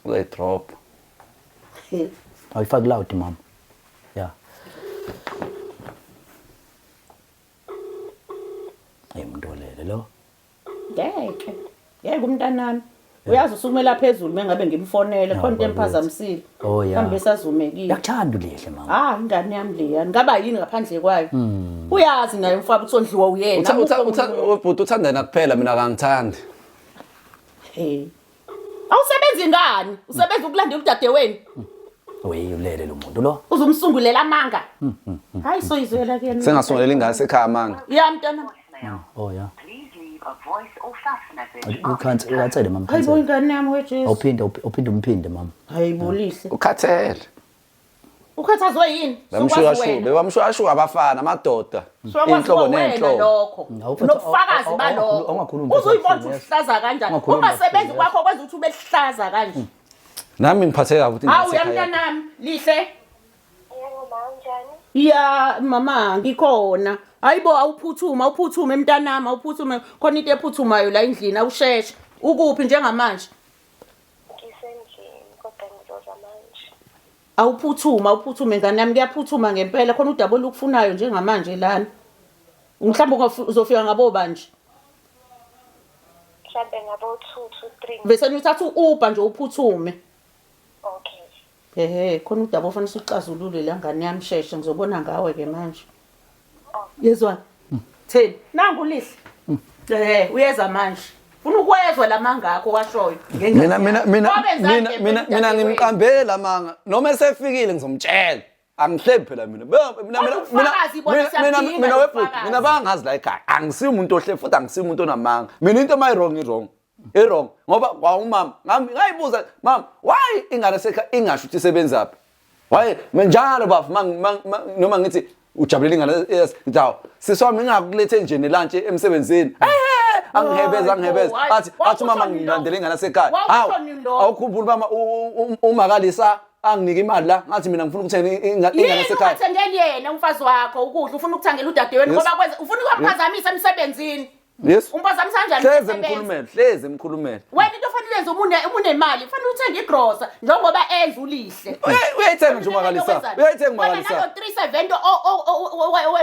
uzoyidrop awuyifaki loud mama ayimndolele lo ngeke umntanami uyazi usukumela phezulu mengabe ngimfonele khona into emphazamisile kambe sazumekile yakuthanda ulihle mama ingane yami le yani ngaba yini ngaphandle kwayo uyazi naye umfaba uthondliwa uyena ubhuti uthandana kuphela mina akangithandi awusebenzi ngani usebenza ukulandela udadewenu ulele lo muntu lo uzumsungulela amanga hayi soyizwela kuyena sengasungulela ingane sekhaya amanga mntana ukhansele mama hayibo ingane yami wejesu uphinde umphinde mama hayibo lihle ukhathele ukhathazwe yini bamshwashuka abafana amadoda inhlobo nenhlobo nobufakazi balokho uzuyibona uhlaza kanjani ungasebenzi kwakho kwenza ukuthi ube lihlaza kanje nami ngiphatheka ukuthi mntanami lihle ya mama ngikhona hayibo awuphuthume mntanami awuphuthume khona into ephuthumayo la endlini awusheshe ukuphi njengamanje ngisendlini kodwa ngizoza manje awuphuthume ngane yami kuyaphuthuma ngempela khona udaba olukufunayo njengamanje lana mhlawumbe uzofika ngabo banje mhlawumbe ngabo 2 to 3 bese uthatha uUber nje uphuthume okay khona udaba ofanele ucazulule la ngane yami sheshe ngizobona ngawe ke manje yezwa theni nangu lihle uyeza manje ufuna ukwezwa lamanga akho washoyo mina ngimqambela manga noma esefikile ngizomtshela angihlebi phela mina mina bangazi la ekhaya angisiyo umuntu ohle futhi angisiyo umuntu onamanga mina into wrong ngoba kwawumama ngayibuza mama why ingane sekhaya ingasho ukuthi isebenzaphi why njalo bafu noma ngithi ujabulela ingane ngithi siswami ngingakulethe nje nelunch emsebenzini angihebeza athi mama ngilandele ingane sekhaya awukhumbula mama umakalisa anginike imali la ngathi mina ngifuna ukuthenga ingane esekhaya. Uthengeli yena umfazi wakho ukudla ufuna ukuthangela udadewenu ngoba kwenza ufuna ukuphazamisa emsebenzini. Yes. Umpazamisa kanjani? Hleze emkhulumela. Wena into ofanele yenze unemali, kufanele uthenge igrosa njengoba enza ulihle. Uyayithenga nje uMakalisa. Uyayithenga uMakalisa. Wena 370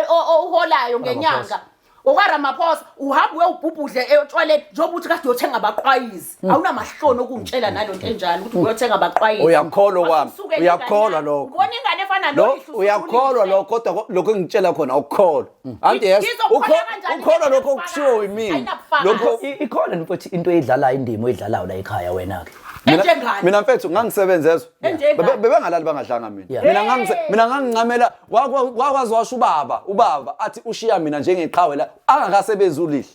oholayo ngenyanga. OkaRamaphosa uhamba uyobhubhudle etshwaleni njengoba uthi kade uyothenga abaqwayizi. Awunamahloni okungitshela nalonto enjani ukuthi uyothenga abaqwayizi. Uyakholwa kwami. Uyakholwa lokho. Ubona ingane efana noyihlo. Uyakholwa lokho kodwa lokho engitshela khona awukholwa. Anti yes. Ukholwa lokho okushiwo yimini. Lokho ikhona mfowethu into eyidlalayo indimo oyidlalayo la ekhaya wena ke. Mina mfethu ngangisebenzezwe. Bebengalali bangadlanga mina. Mina ngangincamela wakwazi washo ubaba athi ushiya mina njengeqhawe la angakasebenzi ulihle.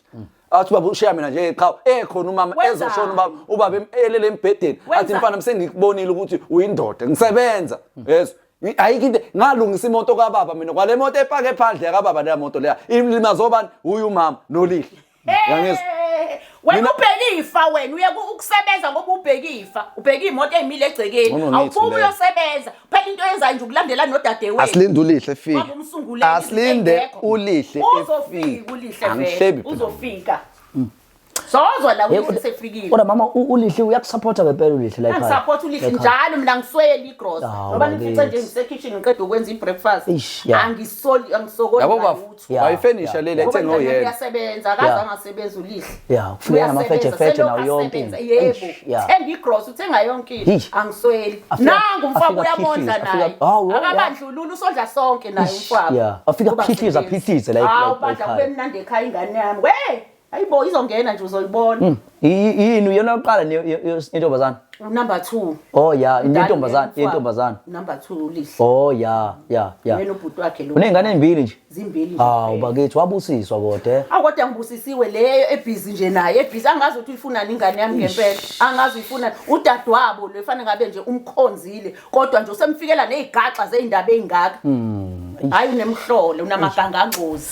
Athi baba ushiya mina njengeqhawe ekhona umama ezoshona ubaba elele embhedeni athi mfana msengikubonile ukuthi uyindoda ngisebenza. Yes. Ayikho ngalungisa imoto kaBaba mina kwale moto epake phandle kaBaba le moto leya ilimazo obani uyumama nolihle. Yangizwa. Wena ubhekifa wena uye ukusebenza ngoba ubhekifa ubheka imoto emile egcekeni awubuye uyosebenza phela into yenza nje ukulandela nodadewenu asilinde ulihle efike asilinde ulihle uzofika ulihle vele uzofika Sozwa la ukuthi sefikile. Kodwa mama ulihle uyakusupporta ngempela ulihle la ekhaya. Ngisupport ulihle njalo mina ngisweli igross. Ngoba nifica nje ngise kitchen ngiqeda ukwenza ibreakfast. Angisokoli lutho. Wayifinisha lele ethenga oyena. Uyasebenza akaze angasebenza ulihle. Yeah, ufika namafethe nawo yonke. Yebo. Thenga igross uthenga yonke into. Angisweli. Nangu umfabo uyamondla naye. Akabandlulula usondla sonke naye umfabo. Yeah, afika phithiza la ekhaya. Hawu badla kube mnandi ekhaya ingane yami. We Ayibo izongena nje uzoyibona. Yini yona oqala intombazana? Number 2. Oh yeah, intombazana. Number 2 ulihle. Oh yeah. Wena ubhuti wakhe lo. Unengane ezimbili nje? Zimbili nje. Hawu bakithi wabusiswa kodwa. Kodwa ngibusisiwe leyo ebhizi nje naye. Ebhizi angazi ukuthi uyifuna ingane yami ngempela. Angazi uyifuna udadewabo lo efana ngabe nje umkhonzile. Kodwa nje usemfikela nezigaxa zeindaba ezingaka. Hayi unemhlolo unamagangangozi.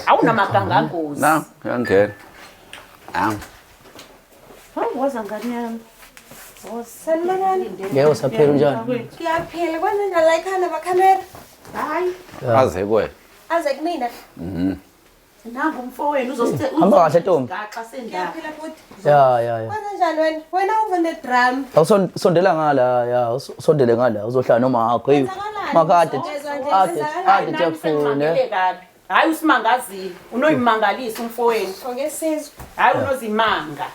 Awunamagangangozi. Na, uyangena. Waza ngane yami. Sanibonani. Yebo saphela njani? Ngiyaphila kwenza la ekhaya bakhamera. Hayi. Aze kuwe. Aze kumina. Nangu umfowenu uzosithe hamba kahle Ntombi. Gaxa sendaba. Ngiyaphila futhi. Ya. Kwenza njani wena? Wena uvune drum. Awusondela ngala ya, usondele ngala uzohlala noma akho hey. Makade. Ade jakufune. Hayi usimangazile. Unoyimangalisa umfowenu. Ngesizwe. Hayi unozimanga.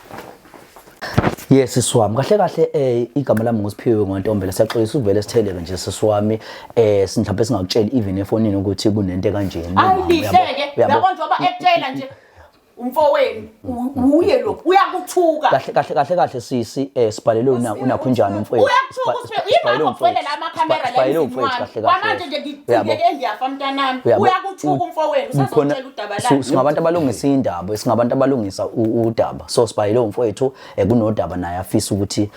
Yes siswami kahle igama lami ngusiphiwe ngoNtombela siyaxolisa uvele sitheleke nje siswami mhlawumbe singakutshela even efonini ukuthi kunento kanjeni ayihleke uyabona njengoba ekutshela nje umfowenu uye lo uyakuthuka kahle sisi sibhalele unakho njani umfowenu sibhalele umfowenu la amakhamera la kahle manje nje ngithike engiyafa mntanami uyakuthuka umfowenu usazotshela udaba la singabantu abalungisa indaba singabantu abalungisa udaba so sibhalele umfowethu kunodaba naye afisa ukuthi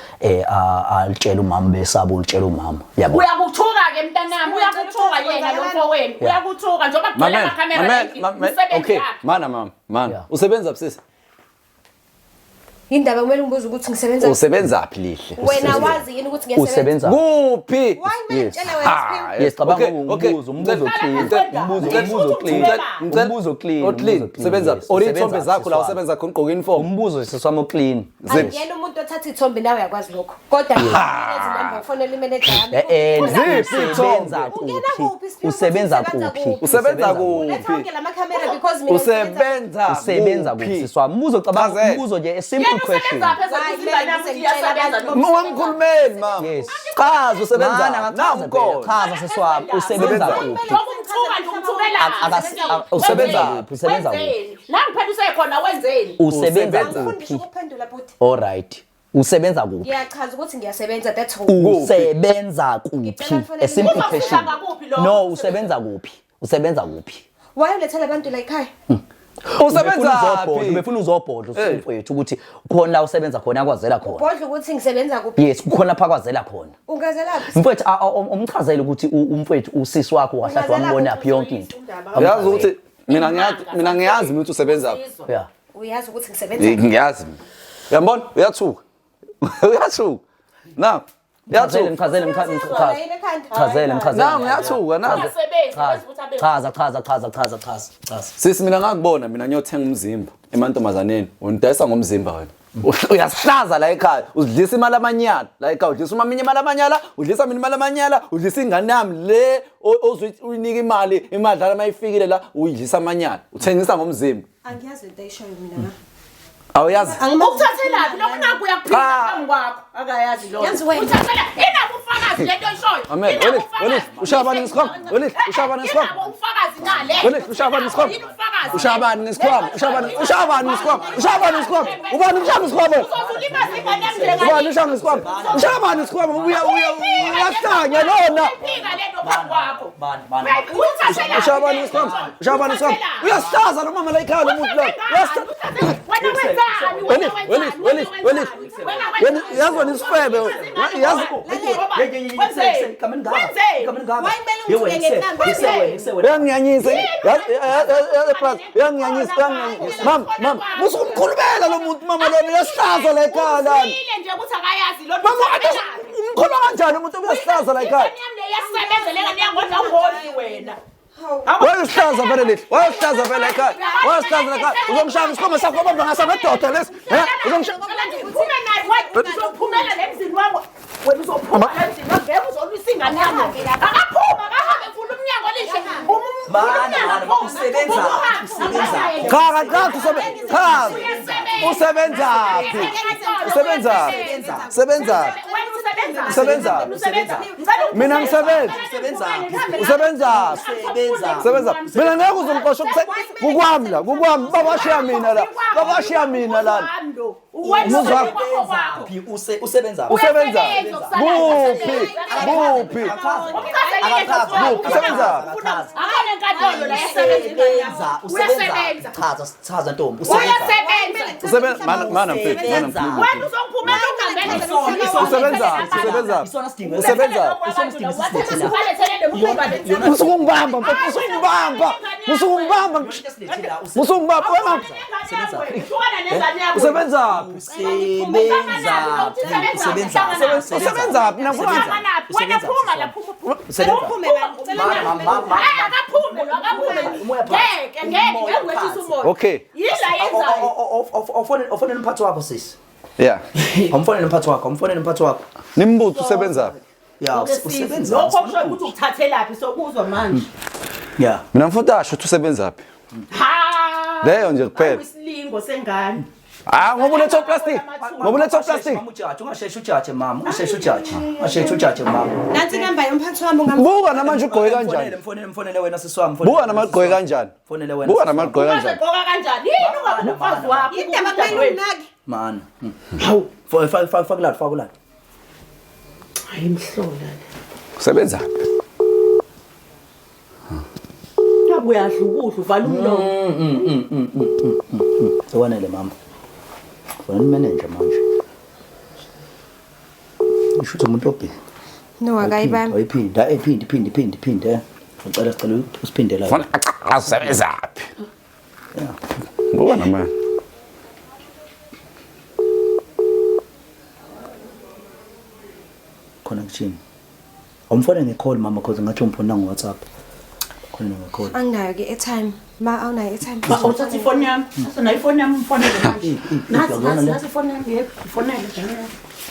alitshela umama besabo ulitshela umama yabo uyakuthuka ke mntanami uyakuthuka yena lo mfowenu uyakuthuka njengoba kugcwele amakhamera la okay mana usebenza busisi Indaba kumele ngibuze ukuthi ngisebenza usebenzaphi lihle wena wazi yini ukuthi ngiyasebenza kuphi why manje wena yes cabanga umbuzo clean sebenza orithombe zakho la usebenza khona ugqoka uniform umbuzo seswami clean yena umuntu othatha ithombe nawe yakwazi lokho kodwa izinamba ufonela imanager yami usebenza kuphi letha la camera because mina usebenza kuphi siswami umbuzo cabanga umbuzo nje simple question Mkhulumeni mama yes chaza usebenza chaza siswami usebenza kuphi usebenza kuphi la ngiphethe usekhona wenzeni usebenza kuphi ukuphendula buthi all right usebenza kuphi ngiyachaza ukuthi ngiyasebenza that's all usebenza kuphi a simple question no usebenza kuphi wayolethela abantu la ekhaya usebenzaphi befuna uzobhodla usifowethu ukuthi khona la usebenza khona akwazela khona ubhodla ukuthi ngisebenza kuphi yes kukhona pha kwazela khona ungazelaphi mfowethu umchazele ukuthi umfowethu usisi wakho wahlahla wambona yaphi yonke into uyazi ukuthi mina ngiyazi ukuthi usebenzaphi yeah uyazi ukuthi ngisebenza ngiyazi uyambona uyathuka na Chazele Na ngiyathuka na. Chaza. Sisi mina ngakubona mina ngiyothenga umzimba emantombazaneni. Undayisa ngomzimba wena. Uyahlaza la ekhaya. Udlisa imali amanyala. La ekhaya udlisa umaminya imali amanyala, udlisa mina imali amanyala, udlisa ingane yami le uyinika imadlala mayifikile la uyidlisa amanyala. Uthengisa ngomzimba. Angiyazi into ayishoyo mina. Awuyazi? Ukuthathelaphi lokho naku uyakuphika phambi kwakho akayazi lokho Yazi wena. uthathela inabo ufakazi lento oyishoyo Amen. Ushabani ngesikhwama? Ushabani ngesikhwama? inabo ufakazi ngale Ushabani ngesikhwama? Ushabani ngesikhwama? Ushabani ngesikhwama? Ubani ushaya ngesikhwama? uzozulimaza ingane yami njengani Ubani ushaya ngesikhwama? Ushabani ngesikhwama? Uyahlanya lona. phika lento phambi kwakho Ushabani ngesikhwama? Uyahlaza lo mama la ekhaya lo muntu la. Yazona isifebe. Yazi uyangiyanyisa. Uyangiyanyisa. Mama, musukumkhulumela lo muntu mama lo uyahlaza la ekhaya la. nje ukuthi akayazi lo Mama umkhuluma kanjani umuntu uyahlaza la ekhaya? yasebenza lengane yangodla ungoli wena Wayehlaza vele lethi. Wayehlaza vele ekhaya. Wayehlaza la ekhaya. Uzongishaya isikhwama sakho obamba ngasamedoda lesi. Uzongishaya uphume naye uzophumela lemzini wakho wena uzophuma lemzini wakho ngeke uzolwisa ingane yami akaphuma akahambe vula umnyango lihle Mina ngisebenza. Mina ngeke uzongixosha kukwami la. Babashiya mina la. Usebenza. Buphi? Chaza ntombi. Mana mfethu. wena uzongiphumela ungangene Musungibamba. Usebenza. Okay. Ofonela umphathi wakho sisi. Yeah. Umfonela umphathi wakho. Nimbuzo usebenza. Yeah, usebenza. lokho kusho ukuthi ukuthathelaphi sokuzwa manje Yeah. Mina ngifuna asho ukuthi usebenzaphi. ha Leyo nje kuphela. isilingo sengane Ngoba ulethe plastic. Ungasheshi mama. Ungasheshi mama. Nansi inamba yomphathi wami Buka namanje ugqoke kanjani? Mfonele wena sisiwami. Buka namagqoke kanjani? Fonele wena. Buka namagqoke kanjani? uzogqoka kanjani yini ungakwazi wakho indaba kumele unaki. Man. Hawu. Fakulala. hayi mhlola Usebenzaphi? uyadla ukudla uvala umlomo Sewanele mama. Wena manager manje. Ushuthi umuntu obhe. No akayibambi. Oyiphinda, iphinde. Ngicela usiphindela. Funa usebenzaphi? Yeah. Buka namanje. Connection. Umfone ngecall mama because ngathi umphona ngoWhatsApp. Khona ngecall. Anginayo ke airtime. Ma awunayo airtime. uthatha ifoni yami nayo ifoni yami mfonele manje nathi ifoni yami yebo ifonele njalo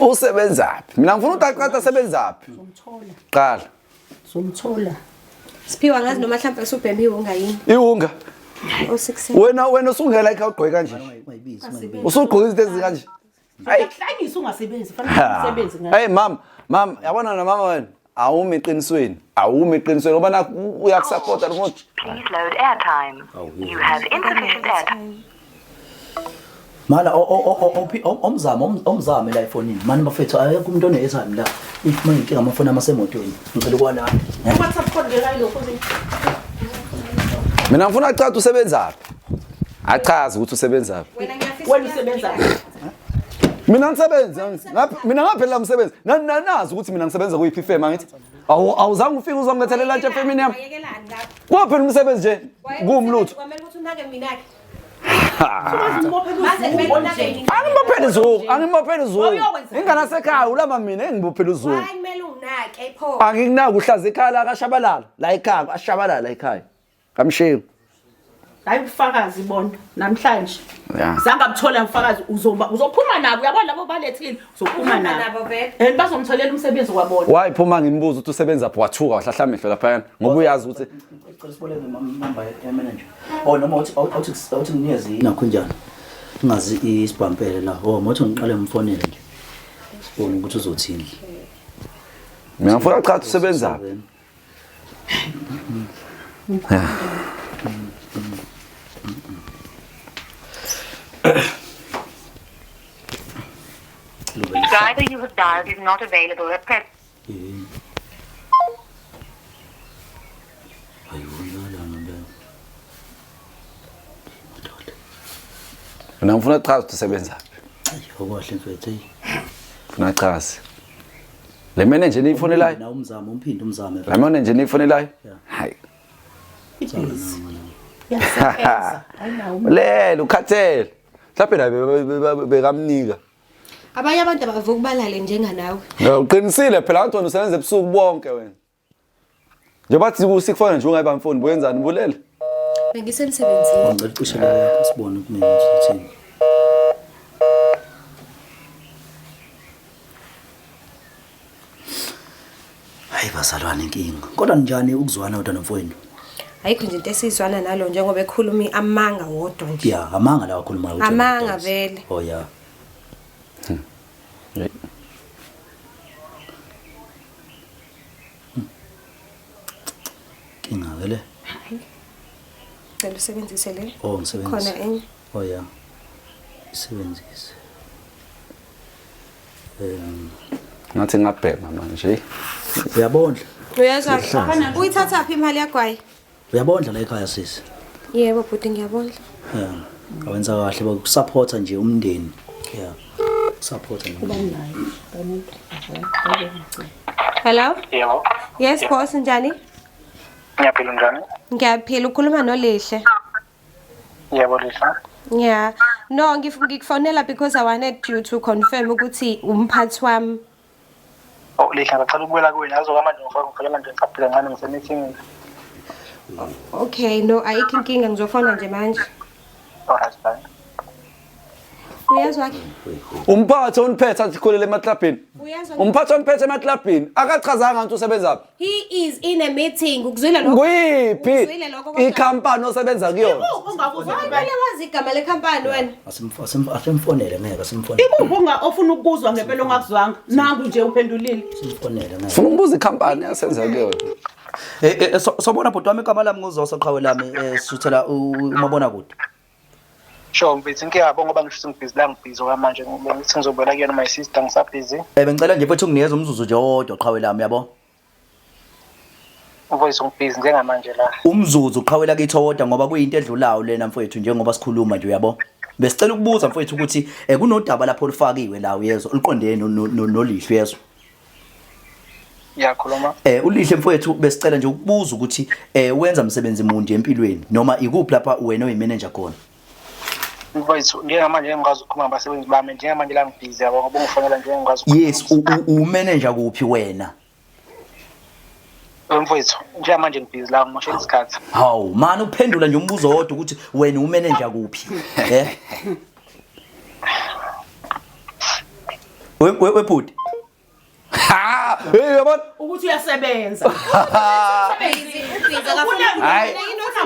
Usebenzaphi? Mina ngifuna utaqata usebenzaphi? Qala. somthola Siphiwa ngazi noma mhlawumbe usubhemiwe ungayini. Iwunga. O6. Wena usungela ekhaya ugqoke kanje. Usugqoke izinto ezikanje. Hayi ungasebenzi fanele usebenze ngayo Hey mama, yabona na mama wena. Awumi eqinisweni ngoba na uyakusupport lo. Please load airtime. You have insufficient airtime. Mala omzame la efonini. Mani bafethu ayekho umuntu one-airtime la. If manje inkinga amafoni amasemotweni. Ngicela ukwana. WhatsApp call ngeke lokho Mina ngifuna aqhatha usebenzaphi? Achaza ukuthi usebenzaphi. wena usebenza Mina ngisebenza. Mina ngaphela umsebenzi. Nazi ukuthi mina ngisebenza kuyiphi firm angithi. Awuzange ufike uzongilethela lunch efemini yami. Wayekelani lapho? Kwaphela umsebenzi nje. Kumlutho. Kwamele ukuthi unake mina ke. Angimophela izungu. Ingane sekhaya ulama mina engibophela izungu. Hayi kumele unginake pho. Angikunaki uhlaza ekhaya la kashabalala. La ekhaya ashabalala la ekhaya. Kamshiyo. Hayi ufakazi bona namhlanje. Yeah. Sangabuthola umfakazi uzophuma nabo uyabona labo balethile uzophuma nabo vele. Bazomtholela umsebenzi kwabona. Wayiphuma ngimbuza ukuthi usebenza phi wathuka wahlahla amehlo lapha ngoba uyazi ukuthi Cela siboleke number ya manager. Oh noma uthi nginikeze nakho njani. Ungazi isibhampele la. Oh mothi ngiqale ngimfonele nje. Sibone ukuthi uzothini. mina ngifuna cha usebenza. The driver you have dialed is not available at present. Mina ngifuna cha usebenza. Okwahle mfethu. Ngifuna chazi. Le manager niyifonelayo? Na umzamo umphinde umzame. La manager niyifonelayo? Hayi. Yasebenza. Ayinawo. Lelo ukhathele. Mhlawumbe naye bekamnika. Abanye abantu abavuka kubalale njenganawe. No, uqinisile phela Anthony usebenza ebusuku bonke wena. Njengoba sithi kusikufona nje ungayibamba ifoni buyenzani bulele? Bengisemsebenzini. Ngicela uqishe la sibone kumina ukuthi hayi bazalwane inkinga. Kodwa njani ukuzwana kodwa nomfowenu? Ayikho nje into esizwana nalo njengoba ekhuluma amanga wodwa nje. Yeah, amanga la wakhuluma ukuthi. Amanga vele. Oh yeah. Kinga vele. Ngicela usebenzise le. Oh ngisebenzisa. Khona enye. Oh yeah. Isebenzise. Ngathi ngabheka manje. Uyabondla? Uyazwa uyithatha phi imali yagwayi? Uyabondla la ekhaya sisi? Yebo bhuti ngiyabondla. Yeah. Awenza kahle bakusupporta nje umndeni. Yeah. Support nje. Hello? Yebo. Yes boss njani? Ngiyaphila njani? Ngiyaphila ukhuluma noLihle. Yebo Lihle. Yeah. No ngikufonela because I wanted you to confirm ukuthi umphathi wami. Oh Lihle ngicela ukubuyela kuwena yazoka manje ngifakela nje ngicaphile ngane ngisemeeting. Okay no ayikho inkinga ngizofona nje manje. Alright bye. Uyazwa? Umphathi oniphethe athikholele emaklabhini. Uyazwa? Umphathi oniphethe emaklabhini akachazanga ukuthi usebenza phi. He is in a meeting ukuzwela lokho. Kuyiphi? Ikhampani osebenza kuyona. Wena wazi igama lekhampani wena? Asimfonele ngeke simfonele. Ikuphi ofuna ukuzwa ngempela ongakuzwanga? Nangu nje uphendulile. Simfonele ngeke. Ufuna ukubuza ikhampani yasenza kuyona. Sobona bhuti wami igama lami nguzoso qhawe lami sithola umabona kude. Sure mfethu ngiyabonga ngoba ngisho ngibhizi la ngibhizi manje ngithi ngizobuyela kuyena my sister ngisabhizi. Bengicela nje mfethu unginikeze umzuzu nje wodwa qhawe lami yabo. Voice ngibhizi njengamanje la. Umzuzu qhawela kithi wodwa ngoba kuyinto edlulayo lena mfethu njengoba sikhuluma nje uyabo. Besicela ukubuza mfethu ukuthi kunodaba lapho olufakiwe la uyezwa uliqondene noLihle uyezwa. Yakhuluma. uLihle mfethu besicela nje ukubuza ukuthi wenza umsebenzi mundi empilweni noma ikuphi lapha wena oyimanager khona. Voice njengamanje ngikwazi ukukhuluma ngabasebenzi bami njengamanje la ngibhizi yabo ngoba ngifonela nje ngikwazi ukukhuluma. Yes umanager kuphi wena? Mfowethu njengamanje ngibhizi la ngimoshela isikhathi. Hawu manje uphendula nje umbuzo wodwa ukuthi wena umanager kuphi? Webhuti. Ha! Hey yabona Ukuthi uyasebenza. hayi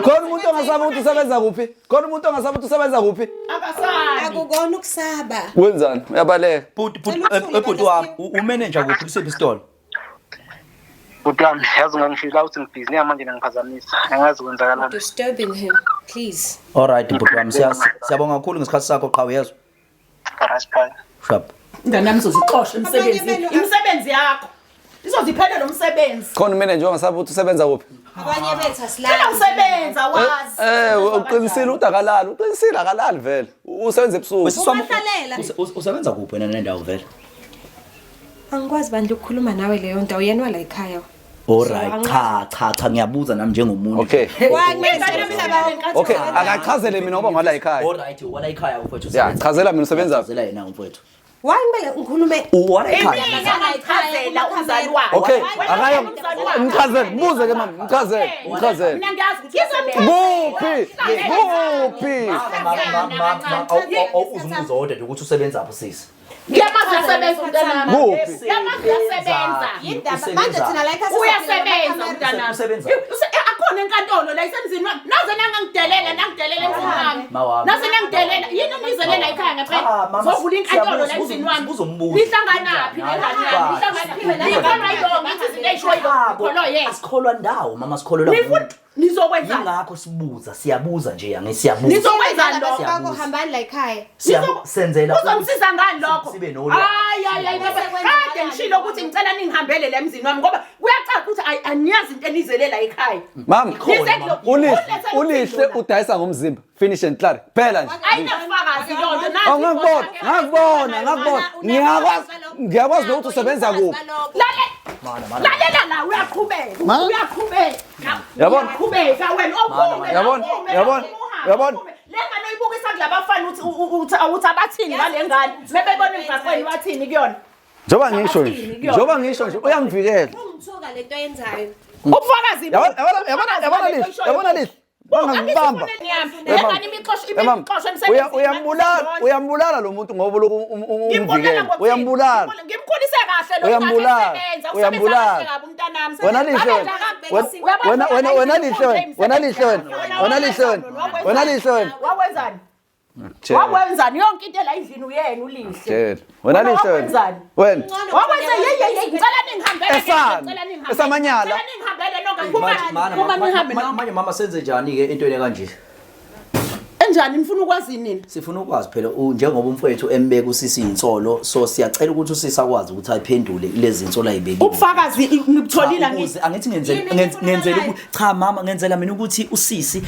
khona umuntu ongasabi ukuthi usebenza kuphi? Khona umuntu ongasabi ukuthi usebenza kuphi? Akasabi. Akukona ukusaba. Wenzani? Uyabaleka. Bhuti wami umanager kuphi kusiphi isitolo? Budami yazi ngangishila ukuthi ngibhizi njengamanje ngiphazamisa. Angazi kwenzakalani. Disturbing him, please. Alright bhuti wami siyabonga kakhulu ngesikhathi sakho qhawe yezwa. Alright bye. Shap. Ingane yami izozixosha imisebenzi yakho. Izoziphelela umsebenzi. Khona umanager ongasabi ukuthi usebenza kuphi? Abanye bethu Phela asilala. usebenza wazi. Uqinisile ukuthi akalali, uqinisile akalali vele. Usebenza ebusuku. Usebenza kuphi wena nendawo vele? Angikwazi bandle ukukhuluma nawe leyo nto uyenwa la ekhaya. Alright, cha ngiyabuza nami njengomuntu. Okay. Okay, Okay. akachazele mina ngoba ngala ekhaya. Alright, wala ekhaya mfowethu. Yeah, chazela mina usebenza. Chazela yena mfowethu. Why kumele ngikhulume? Wala ekhaya. Mina ngayichazela umzali wakhe. Okay, akaya mchazele, buze ke mama, mchazele. Mina ngiyazi ukuthi Kuphi? Uzumuza order ukuthi usebenza apho sisi. ngiyamazi uyasebenza umntanami. Kuphi? Ngiyamazi uyasebenza. Manje thina la ekhaya Uyasebenza umntanami. Usebenza. Akhona enkantolo la isemzini wami. Naze nangidelela emzini wami. Mawami. Naze nangidelela yini nizelela ekhaya ngaphela. Zovula inkantolo la emzini wami. Nihlanganaphi nengane yami? Nihlanganaphi? Nihlanganaphi? Ngithi izinto eyishoyo kholo yena. Asikholwa ndawo mama sikholelwa umuntu. Nizokwenza. Yingakho sibuza, siyabuza nje ngesiyabuza. Nizokwenza lokho. Akuhambani la ekhaya. Senzela uzongisiza ngani lokho? Sibe nolwazi. Hayi kade ngishilo ukuthi ngicela ningihambele la emzini wami ngoba kuyacaca ukuthi aniyazi into enizelela ekhaya. Mama, ulihle udayisa ngomzimba. Finish and clear. Phela nje. Ayinafakazi lonto nathi. Ngakubona. Ngiyakwazi ukuthi usebenza kuphi. Lalela la uyaqhubeka. Yabona? Uqhubeka wena okhume. Yabona? Lenga noyibukisa kulabafana uthi abathini ngale ngane. Bebebona emgaqweni bathini kuyona. Njoba ngisho nje uyangivikela. Ungithuka lento yenzayo. Ubufakazi. Yabona lihle. Bangangibamba. Uyambulala lo muntu ngoba umvikela. Uyambulala. Ngimkhulise kahle lo mntana Uyambulala. Wena lihle wena. Wakwenzani? Wakwenzani yonke into la endlini uyena ulihle. Wena lihle wena. Wena. Wakwenza ngicela ningihambele Esamanyala. Ngicela ningihambele nonke uma nihambe nonke. Manje mama senze njani ke into kanje? Enjani nifuna ukwazi nini? Sifuna ukwazi phela njengoba umfowethu embeka usisi insolo so siyacela ukuthi usisi akwazi ukuthi ayiphendule lezi insolo ayibekile. Ubufakazi ngibutholile ngithi angithi ngenzela cha mama ngenzela mina ukuthi usisi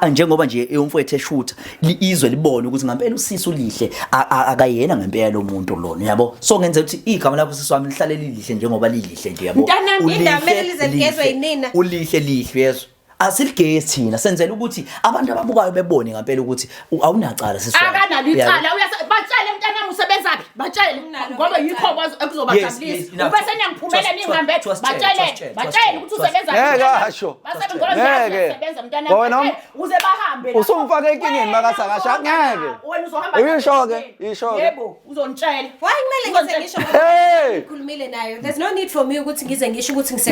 njengoba nje umfowethu eshutha izwe libone ukuthi ngempela usisi ulihle akayena ngempela lo muntu lona yabo so ngenzela ukuthi igama lakho usisi wami lihlale lilihle njengoba lilihle nje yabo ulihle yeso asiligesi thina senzela ukuthi abantu ababukayo bebone ngempela ukuthi awunacala siswa akanalitsala batshele mntanami usebenzaphi batshele ngoba yikho ekuzobajabulisa ubese niyangiphumela ningihambele batshele ukuthi usebenzaphi ngeke asho usebenza mntanami uze bahambe usumfaka enkingeni makasa kasha ngeke wena uzohamba isho ke yebo uzontshela why kumele ngize ngisho ngikhulumile nayo there's no need for me ukuthi ngize ngisho ukuthi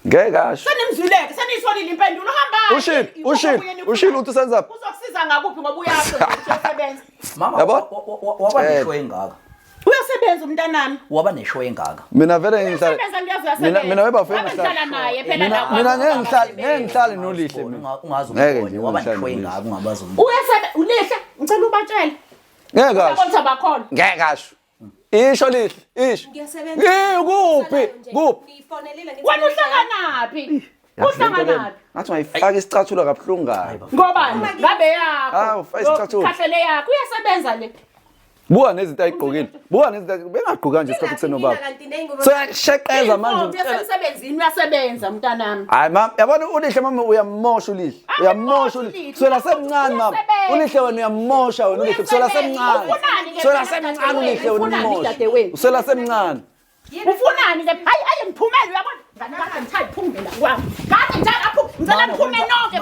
ngeke asho senimzwileke seniswalile impendulo hamba ushilo uthi senza uzokusiza ngakuphi ngoba uyasho usebenza mama waba nesho engaka uyasebenza umntanami waba nesho engaka mina vele ngihlala mina weba fena ngihlala naye phela la mina ngeke ngihlale nolihle mina ungazi ukuthi waba nesho engaka ungabazi ulihle ngicela ubatshele ngeke asho bonke abakhona ngeke asho isho lihle isho ngiyasebenza kuphi ngifonelile ngithi wena uhlanganaphi uhlanganaphi ngathi mayifaka isicathulo kabuhlungu ngayo ngobani ngabe yakho isicathulo kahlele yakho uyasebenza le buka nezinto ayigqokile bengagqoka nje isikhathi kusenobaba sesheqeza manje uyasemsebenzini uyasebenza mntanami hayi mama yabona ulihle mama uyamosha ulihle kuswela semncane mama ulihle wena uyamosha wena ulihle kuswela semncane ulihle wena umosha kuswela semncane ufunani ke hayi ngiphumele uyabona ngani kade ngithayi phungela kwami kade ngithayi apho ngicela niphume nonke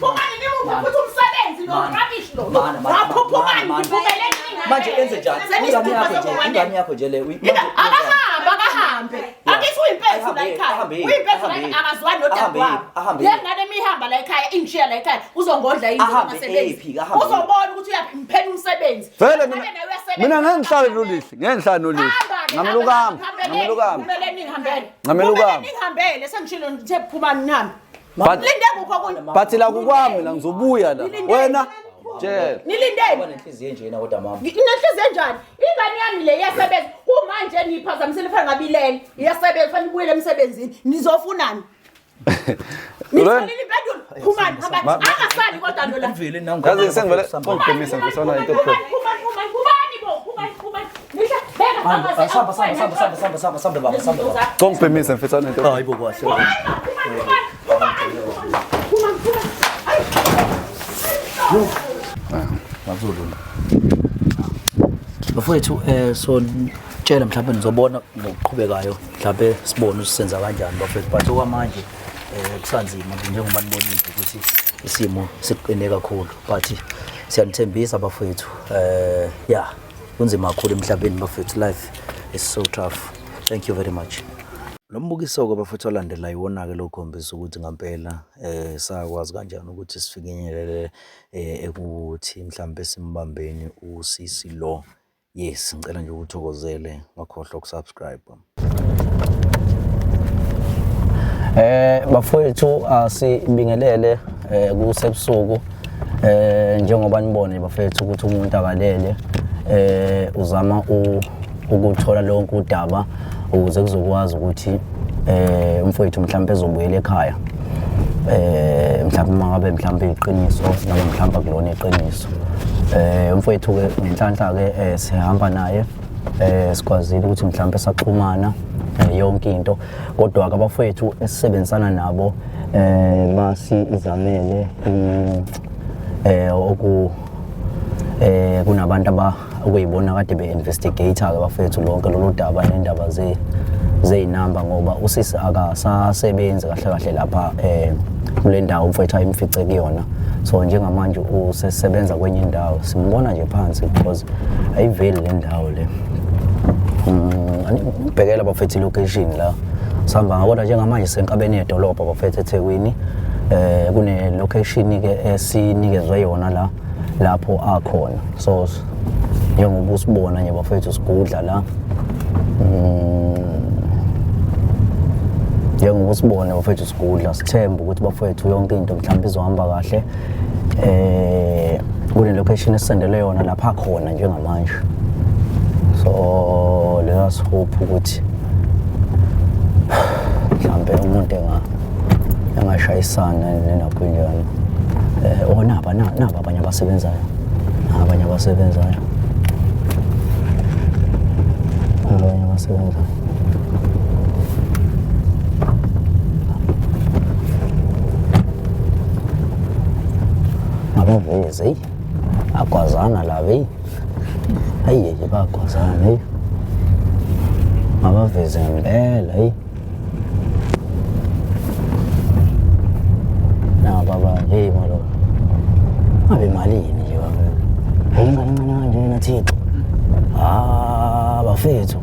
phumani nimukuthi umsebenzi lo rubbish lo phumani ngivumele manje enze njani ingane yakho nje le akahambe akithi uyimpethu la ekhaya uyimpethu la akazwani nodadewabo lengane emihamba la ekhaya ingishiya la ekhaya uzongodla indlu amasebenzi uzobona ukuthi uyaphi mphela umsebenzi vele mina ngeke ngihlale nolihle ningihambele sengishilo ngithe phumani nami linde kuphi okunye bathi la kukwami la ngizobuya la wena nilindeni nenhliziyo nje yena kodwa mama inenhliziyo enjani ingane yami le iyasebenza kumanje niphazamisele fanele ngabilele iyasebenza fanele ibuyele emsebenzini nizofunani nifanele impendulo phumani angasali kodwa lo la ngaze sengivele ungigqimisa ngifisana into phumani bo phumani Samba baba. Kongiphimisa mfethu nento. Hayibo kwahle. Mazulu. Bafowethu so tshela mhlawumbe nizobona ngokuqhubekayo mhlawumbe sibone usenza kanjani bafowethu but okwamanje kusanzima njengoba nibonile ukuthi isimo siqine kakhulu but siyanithembisa bafowethu yeah kunzima kakhulu emhlabeni bafowethu life is so tough. Thank you very much. Lo mbukiso ke bafowethu olandela iwona ke lokhombisa ukuthi ngempela sakwazi kanjani ukuthi sifinyelele ukuthi mhlawumbe simbambeni usisi lo. Yes, ngicela nje ukuthokozele ngakhohlwa ukusubscribe. Bafowethu asibingelele kusebusuku njengoba nibone bafowethu ukuthi umuntu akalele uzama ukuthola lonke udaba ukuze kuzokwazi ukuthi umfowethu mhlawumbe ezobuyela ekhaya mhlawumbe mangabe mhlawumbe iqiniso noma mhlawumbe akulona iqiniso. Umfowethu ke ngenhlanhla ke sihamba naye sikwazile ukuthi mhlawumbe saxhumana yonke into kodwa ke abafowethu esisebenzisana nabo basizamele kunabantu okuyibona kade be-investigator ke bafowethu lonke lolu daba nendaba zeyinamba ngoba usisi akasasebenzi kahle kahle lapha kule ndawo umfowethu ayimfice kuyona. So njengamanje usesebenza kwenye indawo simbona nje phansi because ayiveli le ndawo le. Ubhekela bafethu location la sihamba ngabona njengamanje senkabeni yedolobha bafethu eThekwini kune location ke esinikezwe yona la lapho akhona. So njengoba usibona nje bafethu sigudla la njengoba usibona bafethu sigudla sithemba ukuthi bafethu yonke into mhlawumbe izohamba kahle. Kune location esendele yona lapha khona njengamanje. So let us hope ukuthi mhlawumbe umuntu engashayisana nenakunjani. Naba abanye abasebenzayo. Abanye abasebenzayo. Abavezi akwazana lavi hayi bakwazana hey abavezi ngempela hey na baba hey malo abe malini nje baba ngingana nje nathi bafethu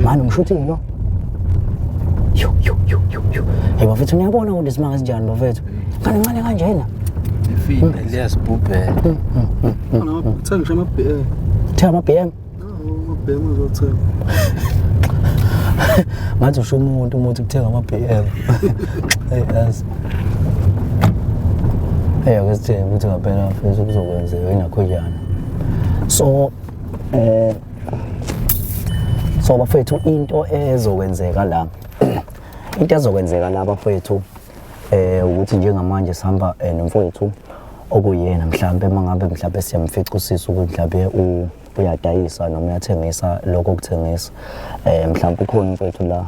manje umshooting lo yo hey bafethu niyabona ukuthi simanga kanjani bafethu kancane kanjena Elias Bubel. Thengisha ama-BM. Thenga ama-BM? Ama-BM uzothenga. Ngathi usho umuntu kuthenga ama-BM. Hey yazi. Ake sithenge ukuthi ngaphela futhi kuzokwenzeka inakhojana. So bafethu into ezokwenzeka la. Into ezokwenzeka la bafethu ukuthi njengamanje sihamba nomfowethu okuyena mhlawumbe mangabe mhlawumbe siyamfica usisi ukuthi mhlawumbe uyadayisa noma uyathengisa lokho kuthengisa mhlawumbe khona umfowethu la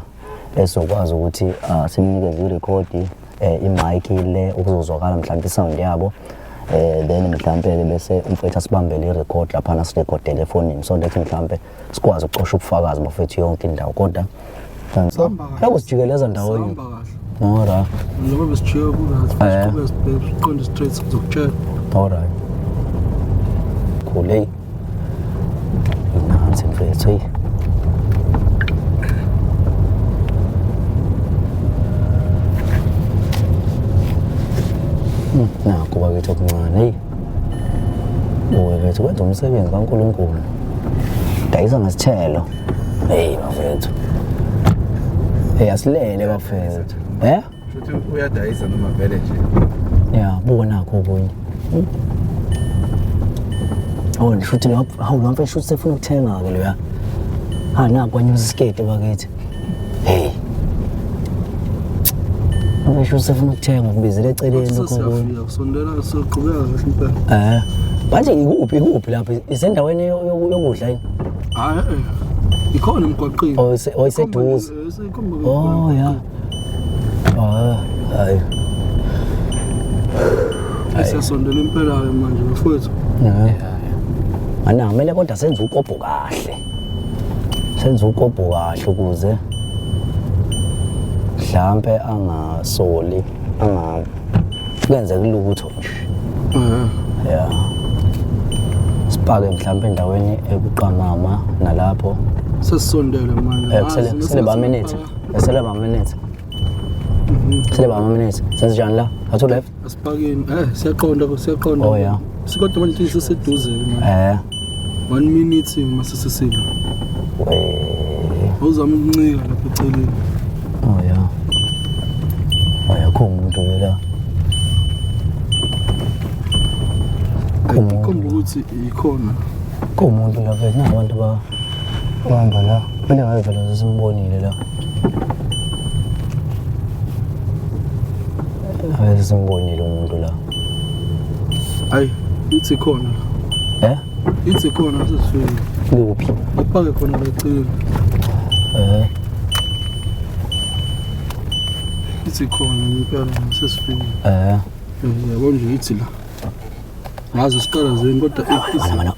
esokwazi ukuthi simnikeze irecord i-mic le ukuzozwakala mhlawumbe isound yabo then mhlawumbe bese umfowethu asibambele irecord lapha nasirecordele efonini so that mhlawumbe sikwazi ukucosha ubufakazi bafethu yonke indawo kodwa yakusijikeleza ndawonye ora njengoba besijika kunathi siqonde straight sizokutshela ora kule nansi mfethu kuba kethu okuncane bethu kwenza umsebenzi kaNkulunkulu dayisa ngasithelo bafethu asilele bafethu Futhi uyadayisa noma vele nje buka nakho okunye futhi mfethu futhi sefuna ukuthenga ke loya nakho anyuza isikete bakithi mfethu sefuna ukuthenga ukubizela eceleni lokho okunye kusondela soqhubeka kahle impela manje ikuphi lapha isendaweni yokudla yini Ikhona emgwaqeni. Oyiseduze. Oh ya. Hayi. Siyasondela impela ke manje mfowethu. Mana kumele kodwa senze ukopho kahle. Senze ukopho kahle ukuze mhlambe angasoli, kwenze kulutho nje. Yeah. Sipake mhlambe endaweni ebuqamama nalapho. Sesisondele manje. Sele ba minute. Sele ba minute. Sele ba minute. Senze njani la? Atho left. Asipakeni. Siyaqonda. Oh yeah. Sikodwa manje siseduze manje. 1 minute masisisile. Awuzama ukuncika lapha eceleni. Oh yeah. Ayakho umuntu la. Komba ukuthi ikhona. Kumuntu la vele nabantu bahamba la. Kumele ngabe vele simbonile la. Ave simbonile umuntu la. Hayi, ithi khona. Ithi khona sesifike. Kuphi? Apake khona la eceleni. Ithi khona impela sesifike. Yabo nje ithi la. Ngazi isikala zeni kodwa mana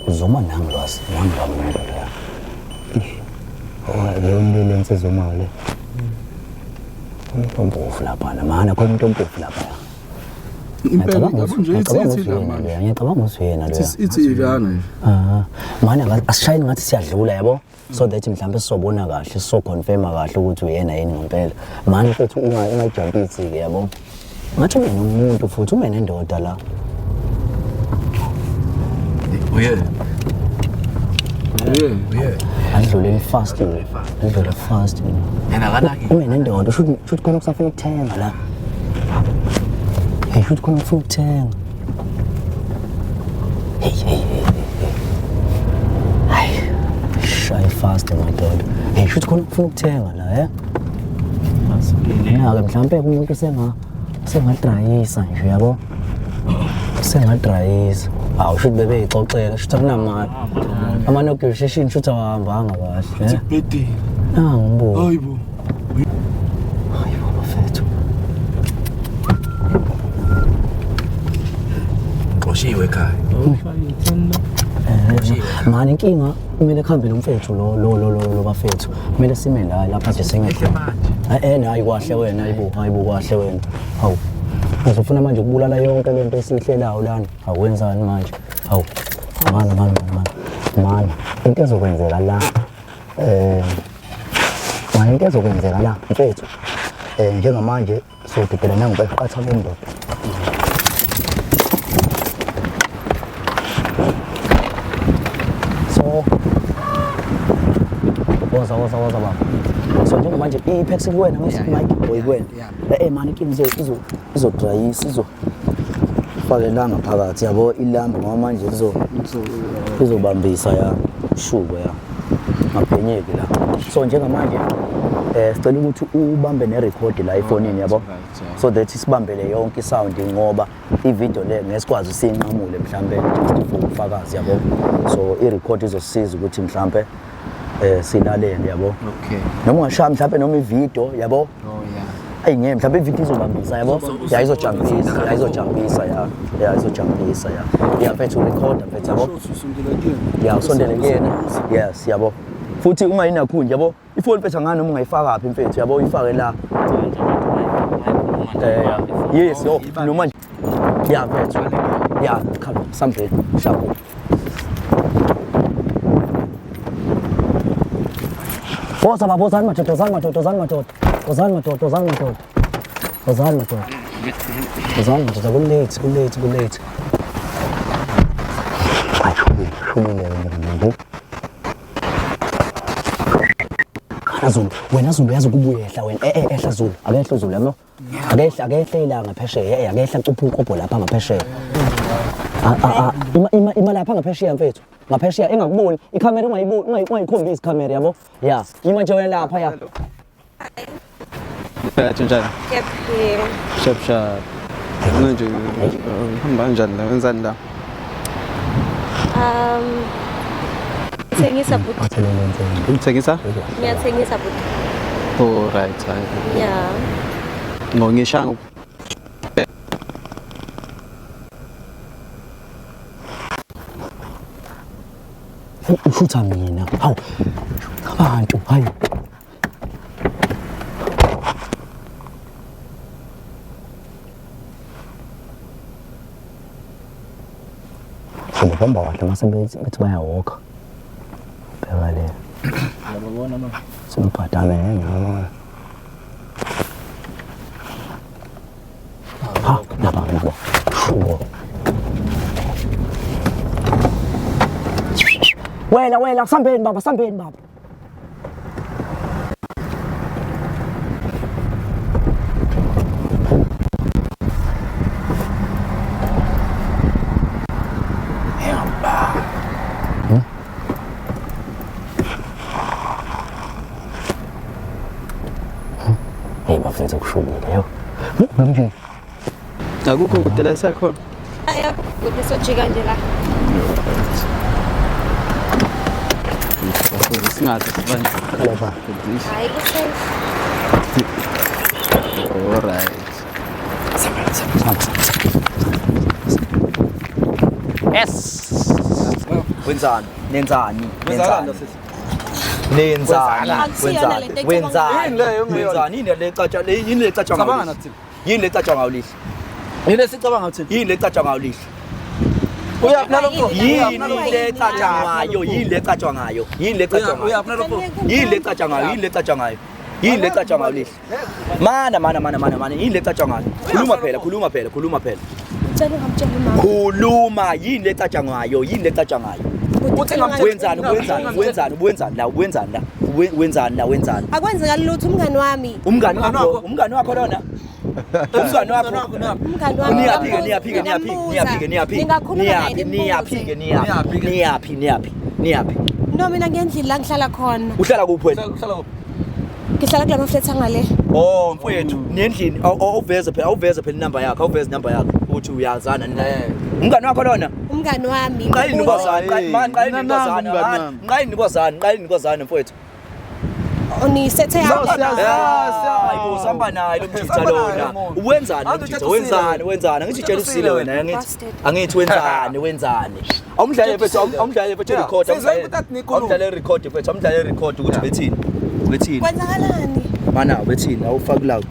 uzoma nami lwazi nami umuntu la. Leyo lenze zomali. Umpofu lapha mana khona umuntu ompofu lapha. Impela yabo nje ithi la manje. Ngiyacabanga usuyena lo. Ithi ilana. Mana asishayini ngathi siyadlula yabo. So that mhlambe sizobona kahle so confirm kahle ukuthi uyena yini ngempela. Manje futhi ungajumpisi ke yabo. Ngathi umuntu futhi ume nendoda la. Yeah. Adlule fast Yena kanaki. ume nendoda shoot khona kusafuna ukuthenga la. Hey shoot khona ufuna ukuthenga. Hey. Shy fast my dog. Hey shoot khona ufuna ukuthenga la ke mhlambe umuntu sengadrayisa nje yabo. Sengadrayisa. Should bebe ixoxela shothi kunamali. Ama negotiation shothi awahambanga kahle. Beti. Ngibuka. Hayibo. Bafethu. Qoshiwe ekhaya. Manje inkinga kumele khambele umfethu lo bafethu. Kumele sime la lapha nje sengekho. Hayi kwahle wena hayibo kwahle wena. Hawu. Ngizofuna manje ukubulala yonke lento esihlelayo lana. Awenzani manje? Hawu. Mana. Into ezokwenzeka la. Into ezokwenzeka la mfethu. Njengamanje sodibelana ngokuqatha bomndoda. So woza baba. So njengamanje iPax kuwena ngesimike boyikwena. Man inkinga izodrayisa fakelanga phakathi yabo ilamba ngoba manje izobambisa ya shubo ya maphenyeki la. So njengamanje sicela ukuthi ubambe nerecord la efonini yabo. So that isibambele yonke isound ngoba ivideo le ngesikwazi sinqamule mhlambe just for ufakazi yabo. So irecord izosiza ukuthi mhlambe silalele yabo. Okay. Noma ungashaya mhlambe noma ivideo yabo. Oh yeah. Ayi ngeke mhlambe ivideo izobambisa yabo. Izojumpisa ya mfethu recorder mfethu yabo. Ya usondele kuyena. Yes yabo. Futhi ungayinakhunja yabo. Ifoni mfethu ngani noma ungayifaka apha mfethu yabo uyifake la. Yes yo noma nje. Ya mfethu. Ya come something sharp. Boza madoda. Kulate. Ay shumi le. Zulu wena Zulu yazi ukubuyehla wena ehla Zulu akehla Zulu yabo akehla ilanga phesheya akehla cupha unkobho lapha ngaphesheya ima lapha ngaphesheya mfethu ngaphesheya engakuboni ikhamera ungayikhombisi ikhamera yabo ya ima nje wena lapha ya Phakathi njani? Ngiyaphila. Shap. Manje hamba kanjani la wenzani la? Thengisa but. Uthengisa? Ngiyathengisa but. Oh right. Yeah. Ngisha ushutha mina. Hawu. Abantu, hayi. Ngibamba kahle mase bethi bayawalk. Bheka le. Yabona mama. Simphathane ngiyabona. Ha, nabo. Wela sambeni baba. Hey bafethu kushubile yo. Manje akukho kudela sakhona. Aya, ukuthi sojika nje la. Singathi sibanje. lapha. Hayi ku-safe. All right. Yes. Wenzani? Yini le catshanga ulihle? Yini esicabanga uthini? Yini le catshanga ulihle? Uyaphela lokho. Yini le catshanga ngayo? Yini le catshanga ulihle? Mana. Yini le catshanga ngayo? Khuluma phela. Ngicela ungamtsheli mama. Khuluma, yini le catshanga ngayo? Wenzani? Akwenzeka lutho umngani wami. Umngani wakho lona? Umngani wakho. Umngani wami. Niyaphi? No mina ngendlini la ngihlala khona. Uhlala kuphi wena? Ngihlala kula maflat angale. Oh, mfowethu, nendlini awuveze phela inamba yakho, uthi uyazana naye. Umngani wakho lona? Umngani wami. Qali nikwazana mfowethu. Unisethe yawo. Hayibo samba naye lo mjitha lona. Wenzani? Angitshela usile wena, angithi wenzani? Awumdlale mfethu record ukuthi bethini. Kwenzakalani? Mana bethini awufaki loud.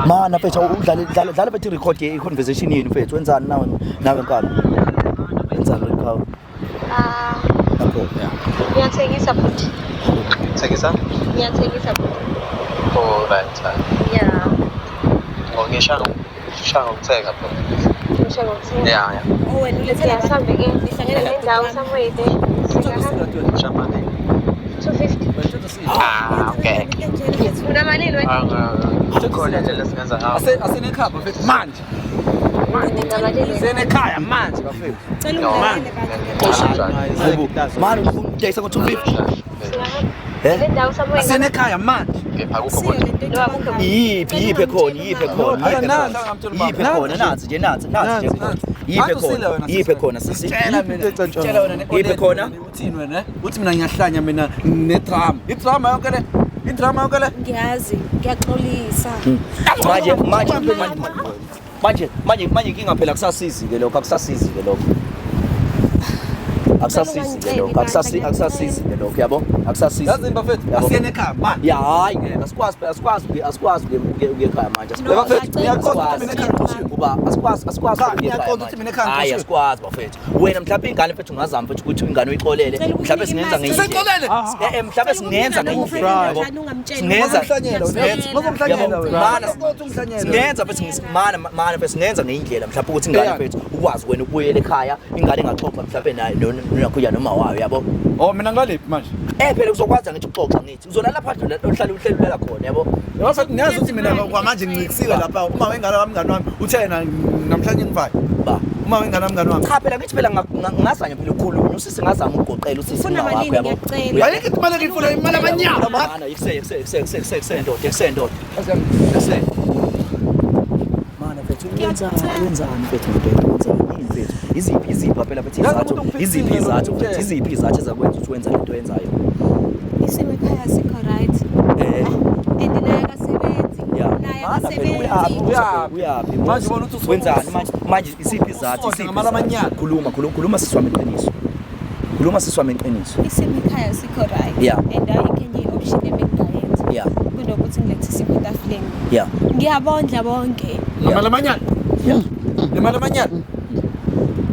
Mana mfethu udlala bethi record i-conversation yini mfethu wenzani nawe nkaba? Wenzani lokho? Lapho. Ngiyathengisa but. Thengisa? Ngiyathengisa but. Oh right. Yeah. Ngisha ukuthenga phela. Ngisho ngokuthenga. Yeah. Oh wena ulethela mhlambe ke nihlangene nendawo somewhere there. Shamane. 250. Okay. Una malini wena? Khona nje lesingenza hawo. Asenekhaya bafethu manje. Senekhaya manje bafethu. Cela ungilele bantu. Mani udayisa ngo-250. Le ndawo somewhere. Asenekhaya manje. Akukho khona. Yiphi khona nansi nje yiphi khona sisi Tshela wena. Yiphi khona? Uthini wena? Uthi mina ngiyahlanya mina nedrama. Idrama yonke le. Ngiyazi, ngiyaxolisa. Manje inkinga phela akusasizi ke lokho. Akusasizi ke lokho yabo. Akusasizi. Yazi bafethu asenekhaya manje. Ya hayi ngeke asikwazi ukuyekhaya manje. Kuba asikwazi mina ekhaya. Hayi asikwazi bafethu. Wena mhlawumbe ingane mfethu ungazama mfethu ukuthi ingane uyixolele. Mhlawumbe singenza ngendlela. Mhlawumbe singenza ngendlela yabo. Singenza mfethu mana mfethu singenza ngendlela mhlawumbe ukuthi ingane mfethu ukwazi wena ukubuyela ekhaya ingane engaxoxa mhlawumbe naye noyakuya noma wayo yabo. Oh mina ngalephi manje? Phela uzokwazi ngithi uxoxa ngithi uzolala phansi ohlala uhlelulela khona yabo. Bafethu niyazi ukuthi mina kwamanje ngicisile lapha uma wengane wami uthena namhlanje ngivale. Uma wengane wami. Cha phela ngithi phela ngingazanya phela ukukhuluma usisi ngazama ukugoqela usisi wakho yabo. Ayikho imali ngifuna imali amanyama. Mana yikuse ndoda. Mana mfethu wenzani mfethu mfethu wenzani mfethu iziphi phela mfethu iziphi izathu zakwenza ukuthi wenza lento yenzayo isimo ekhaya sikho right and naye akasebenzi naye akasebenzi uyaphi manje ubona ukuthi wenzani manje isiphi izathu khuluma siswami iqiniso isimo ekhaya sikho right and ayikho enye option ebengayenza kunokuthi ngilethe isipho etafuleni ngiyabondla bonke Malamanyana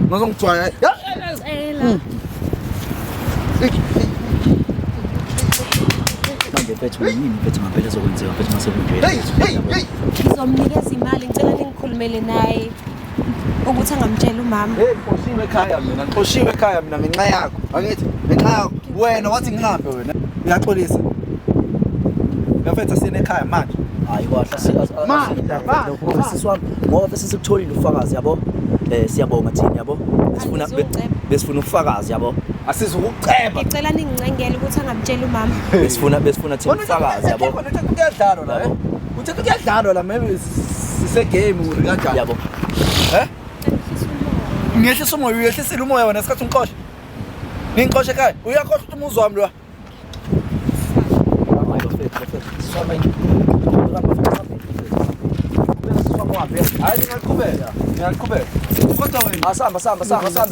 ngizongithwaya manje mfethu yini mfethu ngempela ezokwenziwa mfethu masekunjena ngizomnikeza imali ngicela ningikhulumele naye ukuthi angamtshela umama Ngixoshiwe ekhaya mina ngenxa yakho angithi ngenxa yakho wena wathi ngihambe wena uyaxolisa ngafetha sine ekhaya manje hayi kwahle siswami ngoba sesikutholile ufakazi yabo siyabonga thina yabo besifuna ufakazi yabo asizukuceba ngicela ningincengele ukuthi angamtshela umama besifuna thina ufakazi yabo kuyadlalwa la uthethe kuyadlalwa la maybe sise game uri kanjani yabo ngiyehlisa umoya uyehlisile umoya wena sikhathi unqoshe ninqoshe ekhaya uyakhohle ukuthi umuzi wami lo hayi ngiyaqhubeka kodwa wena asamba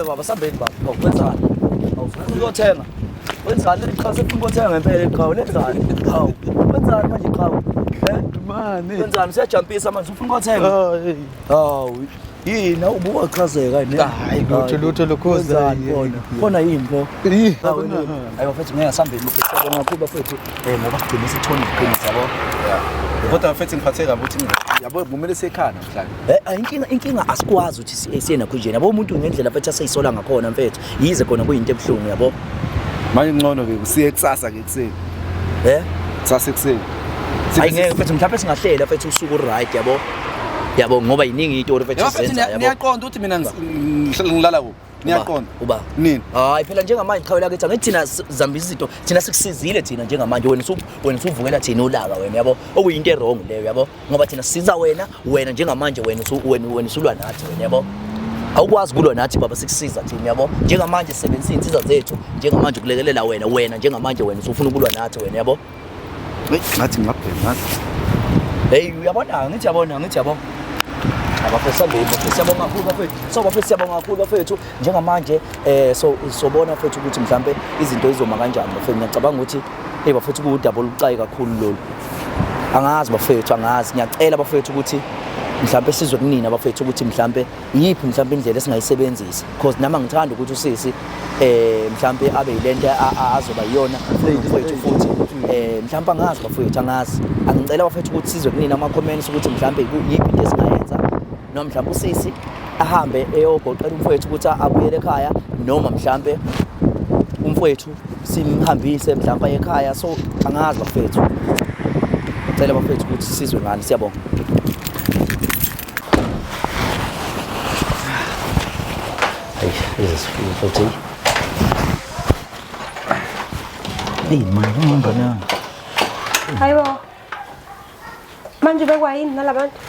baba sambeni baba wenzani uzothenga wenzani iqhawe sefuna ngempela iqhawe lenzani iqhawe wenzani manje iqhawe mani wenzani siyajumpisa manje ufuna ukuthenga hawu yini ubuka chazeka ne hayi lutho lokhoza khona yini lo ayi bafethu ngeke sambeni bafethu ngakhuba bafethu ngoba sigcina sithona iqiniso yabo kodwa mfethu ngiphathe kabi ukuthi yabo kumele sekhana mhlawumbe inkinga asikwazi ukuthi siyena khunjeni yabo umuntu ngendlela mfethu aseyisola ngakhona mfethu yize khona kuyinto ebhlungu yabo manje ngcono ke siye kusasa ke kuseni kusasa kuseni hayi ngeke mfethu mhlawumbe singahlela mfethu usuku right yabo ngoba yiningi itori mfethu senza yabo ngiyaqonda ukuthi mina ngilala kuphi ngiyaqonda uba nini hayi phela njengamanje iqhawe lakithi angithi thina zambisa izinto thina sikusizile thina njengamanje wena usuvukela thina ulaka wena yabo okuyinto errong leyo yabo ngoba thina siza wena njengamanje wena usulwa nathi wena yabo awukwazi kulwa nathi baba sikusiza thina yabo njengamanje sisebenzisa insizwa zethu njengamanje kulekelela wena njengamanje wena usufuna ukulwa nathi wena yabo ngathi ngiyabheka hey uyabona ngithi yabo abafethu siyabonga kakhulu bafethu siyabonga kakhulu bafethu njengamanje sobona mfethu ukuthi mhlambe izinto izoma kanjani bafethu ngiyacabanga ukuthi bafethu kudouble ucayi kakhulu lolu angazi bafethu ngiyacela bafethu ukuthi mhlambe sizwe kunina bafethu ukuthi mhlambe yiphi mhlambe indlela esingayisebenzisa because nama ngithanda ukuthi usisi mhlambe abe yilento azoba yiyona mfethu futhi mhlambe angazi bafethu angicela bafethu ukuthi sizwe kunina ama comments ukuthi mhlambe yiphi into esingayenza noma mhlawumbe usisi ahambe eyogoqela umfowethu ukuthi abuyele ekhaya noma mhlawumbe umfowethu simhambise mhlawumbe ekhaya so angazi bafethu cela bafethu ukuthi sizwe ngani siyabonga futhi manje ngibona hayibo manje bekwayini nalabantu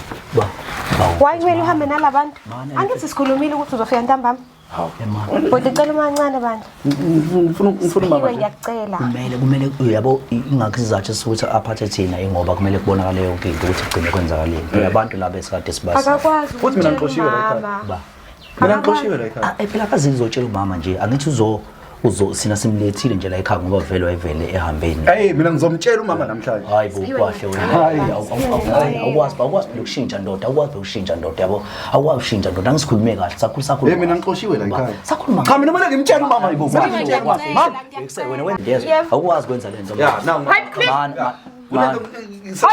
why kumele uhambe nalabantu angithi sikhulumile ukuthi uzofika ntambama hawu emama kodwa icela umancane bandla ngifuna mama ngiyacela kumele uyabo ingakho sizathu sokuthi aphathe thina ingoba kumele kubonakale yonke into ukuthi kugcine kwenzakaleni abantu laba esikade sibazi akakwazi futhi mina ngiqoshiwe la ekhaya mina ngiqoshiwe la ekhaya phela akazi ngizotshela umama nje angithi sina simlethile nje la ekhaya ngoba vele wayevele ehambeni hey mina ngizomtshela umama namhlanje hayi bo kwahle wena awukwazi ukushintsha ndoda yabo awukwazi ukushintsha ndoda angisikhulume kahle sakhulu hey mina ngiqoshiwe la ekhaya sakhuluma cha mina kumele ngimtshele umama yibo mama wena wenza awukwazi kwenza lento yeah now hayi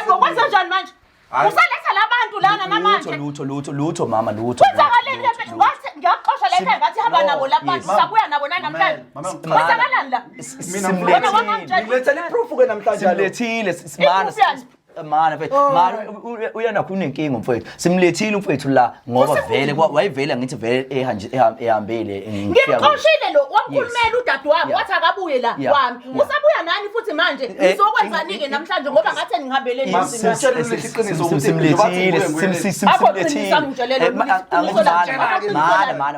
ngokwenza njani manje usaletha labantu lana namanje lutho mama lutho kwenzakaleni ngathi ngiyaxosha la ekhaya ngathi hamba nabo labantu sakuya nabo namhlanje kwenzakalani la mina ngilethele proof ke namhlanje simlethile simana mana mfethu uyanakho unenkinga mfethu simlethile umfethu la ngoba vele wayivela ngithi vele ehambile ngimqoshile lo wamkhulumela udadewami wathi akabuye la wami usabuya nani futhi manje ngizokwenzani ke namhlanje ngoba ngathi ngihambele nisini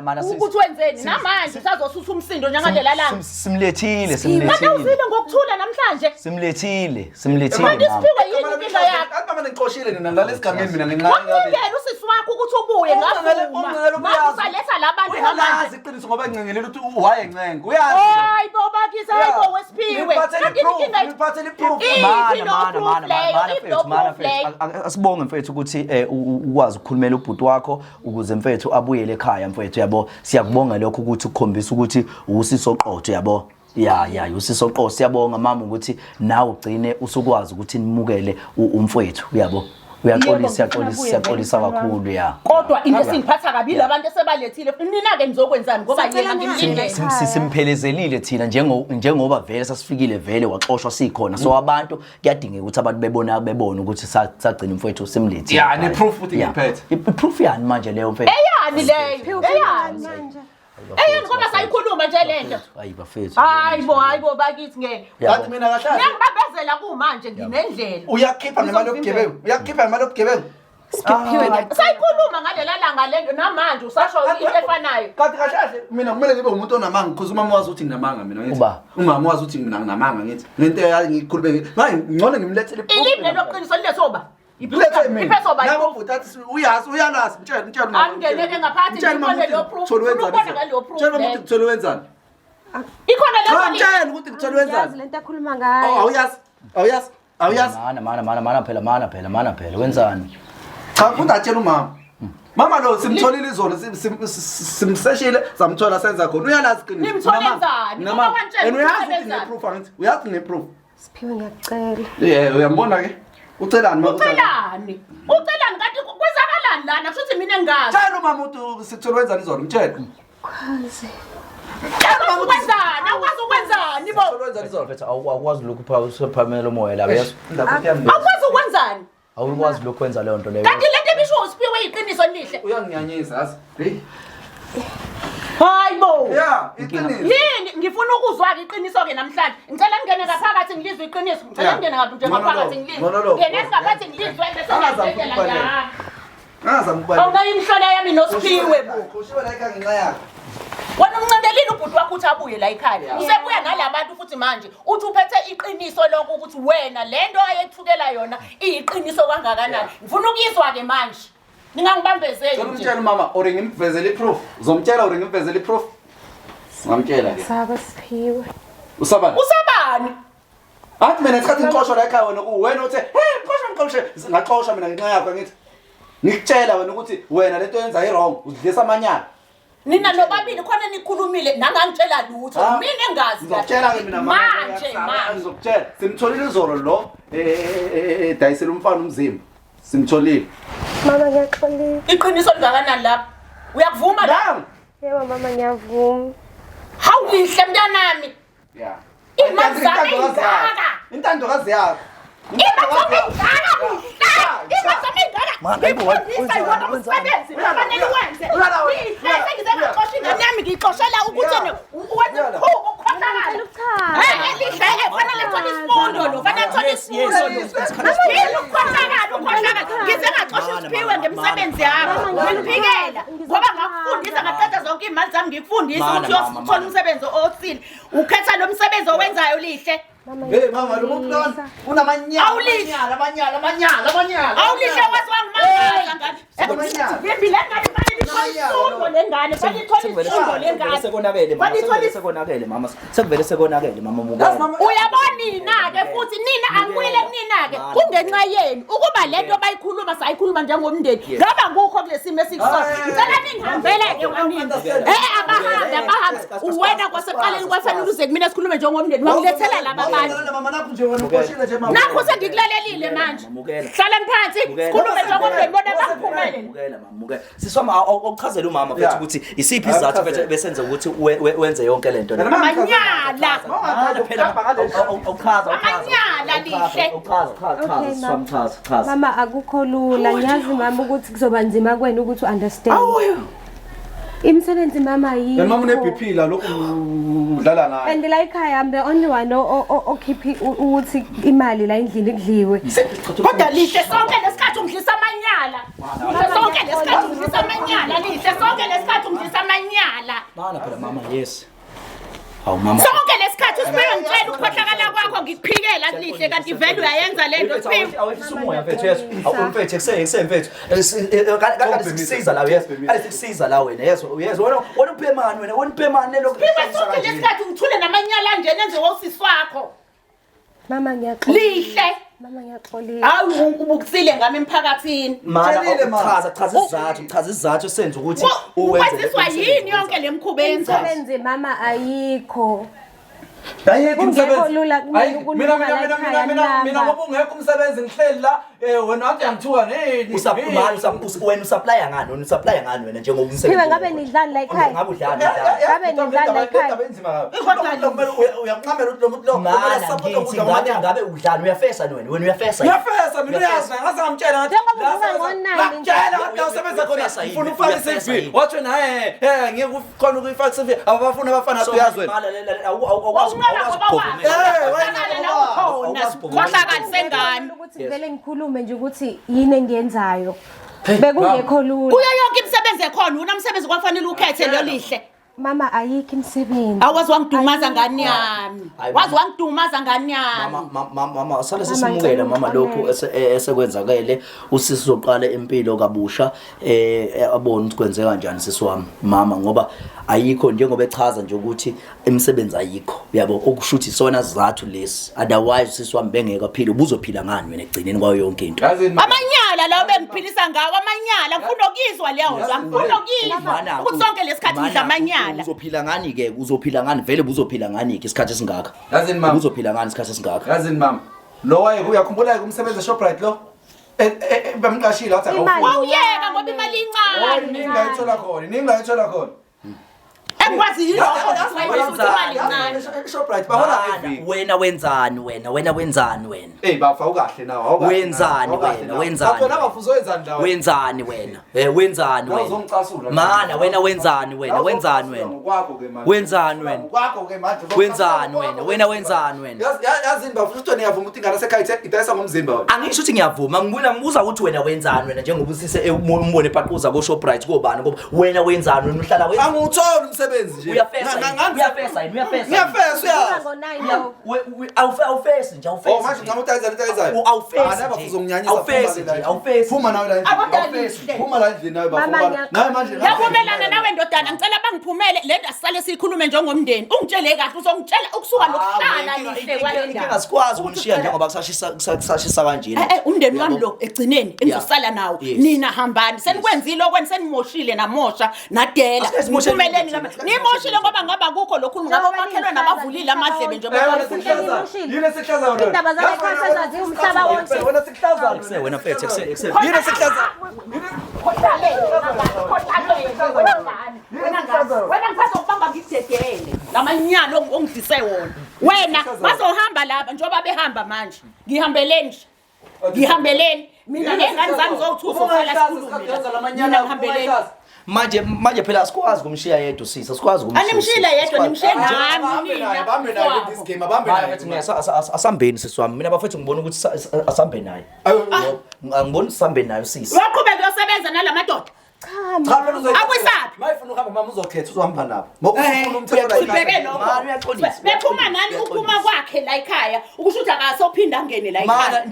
mana ukuthi wenzeni namanje usazosusa umsindo njengalela langa simlethile manje uzile ngokuthula namhlanje simlethile manje siphiwe yini inkinga yakho mama ngiqoshile nina ngalesigameni mina ngenxa wamukela usisi wakho ukuthi ubuye ngavuma usaletha labantu ngamanje iqiniso ngoba ngincengelela ukuthi wayencenga uyazi hayi bo bakisa hayi bo wesiphiwe ngiphathele iproof mana asibonge mfethu ukuthi ukwazi ukukhulumela ubhuti wakho ukuze mfethu abuyele ekhaya mfethu yabo siyakubonga lokho ukuthi ukukhombisa ukuthi usisoqotho yabo ya usisoqotho siyabonga mama ukuthi nawe ugcine usukwazi ukuthi nimukele umfethu yabo uyaxolisa kakhulu ya kodwa into esingiphatha kabili abantu esebalethile nina ke nizokwenzani ngoba yena ngimlindele simpelezelile thina njengoba vele sasifikile vele waxoshwa sikhona so abantu kuyadingeka ukuthi abantu bebone ukuthi sagcina umfethu simlethile ya ne proof futhi ngiphethe iproof yani manje leyo mfethu eyani leyo eyani manje ngoba sayikhuluma nje lento hayi bafethu hayi bo bakithi ngeke yathi mina kahle ngiyababezela kumanje nginendlela uyakhipha nemali yobugebengu sayikhuluma ngalela langa lento namanje usasho into efanayo kanti kahle mina kumele ngibe umuntu onamanga because umama wazi ukuthi nginamanga mina ngithi umama wazi ukuthi mina nginamanga ngithi ngento ngikhulube ngayi ngcono ngimlethele ilimi loqiniso lilesoba nabo futhi athi uyazi uyalazi mtshela angeneke ngaphakathi ngibone lo proof ubona ngalo proof tshela ukuthi kuthole wenzani ikhona leyo mtshela ukuthi kuthole wenzani yazi lento akhuluma ngayo awuyazi mana phela wenzani cha futhi atshela mama lo simtholile izolo simseshile samthola senza khona uyalazi qiniso nimtholenzani ngoba wantshela uyazi ne-proof angithi uyazi ne-proof Siphiwe ngiyacela uyambona ke ucelani ucelani kanti kwenzakalani lana kusho mina ngazi tshela mama uthi sikuthole wenzani izolo mtshela kwazi akwazi ukwenzani bo wenzani izolo mfethu awukwazi lokhu phaphamela umoya la yazi akwazi ukwenzani awukwazi lokhu kwenza leyo nto leyo kanti lento ebisho usiphiwe iqiniso lihle uyanginyanyisa yazi hayibo ya iqiniso yini ngifuna ukuzwa ke iqiniso ke namhlanje ngicela ngene ngaphakathi ngilizwe iqiniso ngicela ngene ngaphakathi ngilizwe ngene ngaphakathi ngilizwe bese ngiyazekela ya awungayimhlola yami noSiphiwe bo ushiwe la ekhaya ngenxa yakho wena umncendelile ubhuti wakho uthi abuye la ekhaya usebuya ngalabantu futhi manje uthi uphethe iqiniso lokho ukuthi wena lento ayethukela yona iyiqiniso kangakanani ngifuna ukuyizwa ke manje ningangibambezeli nje umtshela mama ore ngimvezele iproof uzomtshela ore ngimvezele iproof ngamtshela ke saba Siphiwe usabani athi mina ngichathi inqosho la ekhaya wena uthe qosha ngaxosha mina ngenxa yakho ngithi ngikutshela wena ukuthi wena lento yenza i-wrong udlisa amanyala nina nobabili khona nikhulumile nangangitshela lutho mina engazi ngizokutshela ke mina manje ngizokutshela simtholile izolo lo dayisela umfana umzimba simtholile mama ngiyaxolisa iqiniso lingakanani lapha uyakuvuma la yebo mama ngiyavuma hawulihle mntanami ya intandokazi yakho ngixoshela ukuthi wenze ukhubo ukhohlakala fanele thole isifundo lo fanele thole isifundo ukhohlakala ngize ngaxosha uSiphiwe ngemsebenzi yakho ngiphikela ngoba ngakufundisa ngaqeda zonke imali zami ngikufundisa ukuthi uyothola umsebenzi othile ukhetha lo msebenzi owenzayo lihle hey mama lo muntu lona unamanyala awulihle wazi wangimangala ngani ngempilo engane fanele sekonakele mama sekuvele sekonakele mama uyabona nina-ke futhi nina angibuyele kunina-ke kungenxa yenu ukuba lento bayikhuluma sayikhuluma njengomndeni ngaba ngukho kule simo esikusona ngicela ningihambele-ke wanini bahamba uwena kwaseqaleni kwafanele uze kumina sikhulume njengomndeni wangilethela laba bantu nakho sengikulalelile manje hlala phansi sikhulume njengomndeni bona bakuphumele siswama awuchazela umama mfethu ukuthi isiphi izathu mfethu besenze ukuthi wenze yonke lento amanyala awuchaza amanyala lihle chaza mama akukho lula ngiyazi mama ukuthi kuzoba nzima kwena ukuthi understand imsebenzi mama yini mama une BP la lokho udlala naye and la ekhaya I'm the only one okhiphi ukuthi imali la endlini kudliwe kodwa lihle sonke lesikhathi ungidlisa amanyala sonke lesikhathi ungidlisa amanyala lihle sonke lesikhathi ungidlisa amanyala mana phela mama yes awu mama sonke lesikhathi usibeka ngicela ukukhohlakala kwakho ngikuphikela lihle kanti vele uyayenza lento Sipho awethu umoya mfethu yes awumfethu kusemfethu kanti sikusiza la yes sikusiza la wena yes wena uphemani wena wena uphemani lokho sonke lesikhathi ngithule namanyala nje nenze wosisi wakho mama ngiyaxolisa lihle mama ngiyaxolisa hayi ubukusile ngami emphakathini chaza izathu senze ukuthi uwenziswa yini yonke lemkhuba yenza imsebenzi mama ayikho ayikho ungekho lula kumele ukulunga la ekhaya mina ngoba ungekho umsebenzi ngihleli la wena athi angithuka nini wena usupply ngani wena usupply ngani wena njengoba umsebenzi Phiwe ngabe nidlani la ekhaya ngabe udlala ngabe nidlani la ekhaya uyanqamela ukuthi lo ngithi ngabe udlala uyafesa wena uyafesa uyafesa mina uyazi ngaze ngamtshela ngathi ngitshela ngathi usebenza khona ufuna ufaka CV wathi naye ngeke ukhona ukuyifaka CV abafuna abafana uyazi wena ukuthi vele ngikhulume nje ukuthi yini engiyenzayo bekungekho lula kuyo yonke imisebenzi ekhona unamsebenzi kwafanele ukhethe lo lihle mama ayikho imisebenzi awazi wangidumaza ngani yami wazi wangidumaza ngani yami mama sala sisimukela mama lokho esekwenzakele usisi zoqala impilo kabusha abona ukuthi kwenzeka kanjani sisi wami mama ngoba ayikho njengoba echaza nje ukuthi imisebenzi ayikho yabo okushuthi sona sizathu lesi otherwise sisi wami bengeke aphile ubuzophila ngani wena egcineni kwayo yonke into amanyala lawo bengiphilisa ngawo amanyala ngifuna ukizwa leyo ngifuna ukizwa ukuthi sonke lesikhathi ngidla amanyala uzophila ngani ke uzophila ngani vele uzophila ngani ke isikhathi esingaka yazini mama uzophila ngani isikhathi esingaka yazini mama lo waye uyakhumbula umsebenzi eShoprite lo bamqashile wathi awuyeka ngoba imali incane ningayithola khona ningayithola khona engikwazi yini Shoprite bahola eviki wena wenzani wena bafa ukahle nawo wenzani wena abafuzo wenzani la wenzani wena wenzani uzongicasula mana wena wenzani wena kwakho ke manje wenzani wena kwakho ke manje wenzani wena yazini bafuna ukuthi niyavuma ukuthi ingane sekhaya idayisa ngomzimba wena angisho ukuthi ngiyavuma ngibuza ukuthi wena wenzani wena njengoba usise umbone ePaquza ko Shoprite kobani ngoba wena wenzani wena uhlala wena anguthola umsebenzi nje uyafesa awufesi nje oh manje ngamutayiza letayizayo awufesi nje phuma nawe la phuma la endlini nawe bafuna nawe manje yavumelana nawe ndodana ngicela bangiphumele lento asisale sikhulume njengomndeni ungitshele kahle uzongitshela ukusuka nokuhlala lihle kwalenda ingasikwazi ukumshiya njengoba kusashisa kanjeni umndeni wami lo egcineni engizosala nawo nina hambani senikwenzile okweni senimoshile namosha nadela ngiphumeleni nimoshile ngoba ngaba kukho lokhu ngabo makhelwa nabavulile amadlebe nje yini sihlaza wena indaba zakhaya sazazi umhlaba wonke wena sihlaza wena mfethu yini sihlaza wena ngiphaza ukubamba ngidedele lamanyalo ongidlise wona wena bazohamba lapha njengoba behamba manje ngihambeleni mina nengane zami zowuthusa ukhala sikhulume mina ngihambeleni manje phela asikwazi kumshiya yedwa sisa asikwazi kumshiya animshila yedwa nimshiye nami nina bambe naye this game bambe naye asambeni siswami mina bafethu ngibona ukuthi asambe naye ngibona usambe naye sisa waqhubeka uyosebenza nalamadoda cha phela uzoyithi akwisaphi mayifuna ukuhamba mama uzokhetha uzohamba nabo ngoba ufuna umthetho ubheke lokho bephuma nani uphuma kwakhe la ekhaya ukusho ukuthi akasophinda angene la ekhaya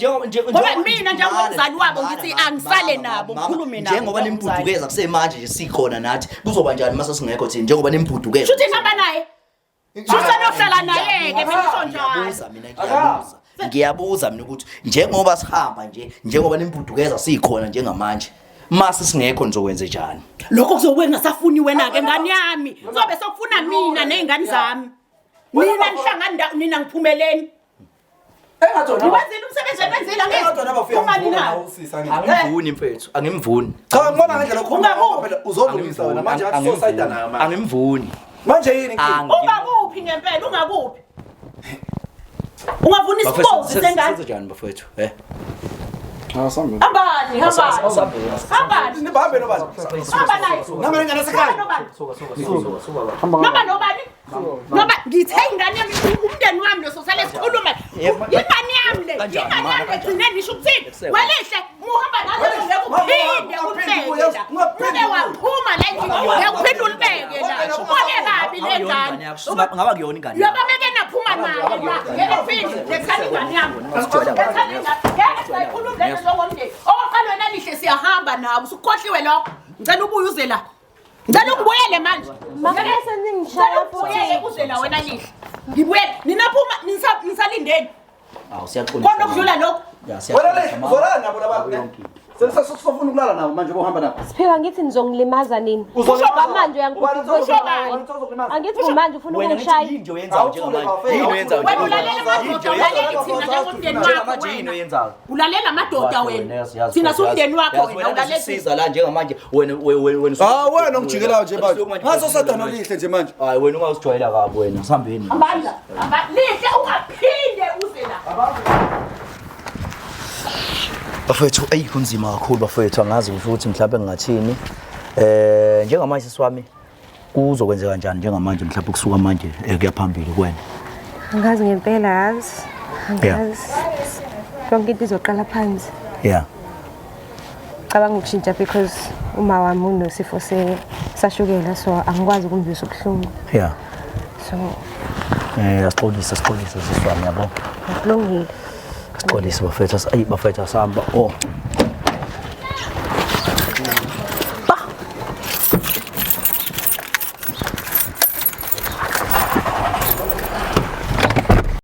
ngoba mina njengomzali wabo ngithi angisale nabo ngikhulume nabo njengoba nimbudukeza kusemanje nje sikhona nathi kuzoba njani mase singekho thina njengoba nimbudukeza shuthi ngihamba naye shuthi nohlala naye ke mina ngisho njalo ngiyabuza mina ukuthi njengoba sihamba nje njengoba nimbudukeza sikhona njengamanje mase singekho nizokwenza njani lokho kuzobe ngasafuni wena ke ngani yami kuzobe sokufuna mina nezingane zami mina nihlangana nina ngiphumeleni engathona wenzile umsebenzi wenzile ngeke uma nina angimvuni mfethu angimvuni cha ngibona ngendlela okhuluma phela uzolungisa wena manje athi society nayo manje angimvuni manje yini ungakuphi ngempela ungakuphi ungavuna isibozi sengane njani bafethu hambani nibahambe nobani hamba naye noma ingane sekhaya noma nobani noma ngithe ingane yami umndeni wami lososale sikhuluma ingane yami le ingane yami gcine nisho ukuthini welehle muhamba nazo ngekuphinde ubheke ube waphuma la endlini ngekuphinde ulibeke la ubone kabi le ngane ngaba kuyona ingane yoba meke naphuma naye la ngekuphinde lethani ingane yami sayikhuluma lento zokomndeni oqala wena lihle siyahamba nawo usukhohliwe lokho ngicela ubuye uze la ngicela ukubuyele manje Makase ningishaya ubuyele uze la wena lihle ngibuyele nina phuma nisalindeni siyaqonda kodwa kudlula lokho wena le uzolala nabo labantu sesofuna ukulala nabo manje bohamba nabo Siphiwa ngithi nizongilimaza nini? Uzolala Usho manje angithi manje ufuna ukungishaya. yini uyenza njengamanje yini uyenza wena ulalela amadoda ulalela thina njengomndeni wakho yini uyenzayo ulalela amadoda wena thina sumndeni wakho wena ulalela siza la njengamanje wena wena ungijikelayo nje manje ngaso sadana lihle nje manje hayi wena ungazijwayela kabi wena sihambeni hambani lihle ungaphinde uze la bafethu kunzima kakhulu bafethu angazi ukuthi mhlawumbe ngingathini njengamanje sisiwami kuzokwenzeka kanjani njengamanje mhlawumbe kusuka manje kuya phambili kuwena Angazi ngempela yazi. Angazi. Konke into izoqala phansi. yeah Cabanga ukushintsha because uma wami unosifo sashukela so angikwazi ukumvisa ubuhlungu. yeah So asixolisa sisiwami yabo kulungile. asixolisa bafethu bafethu asihamba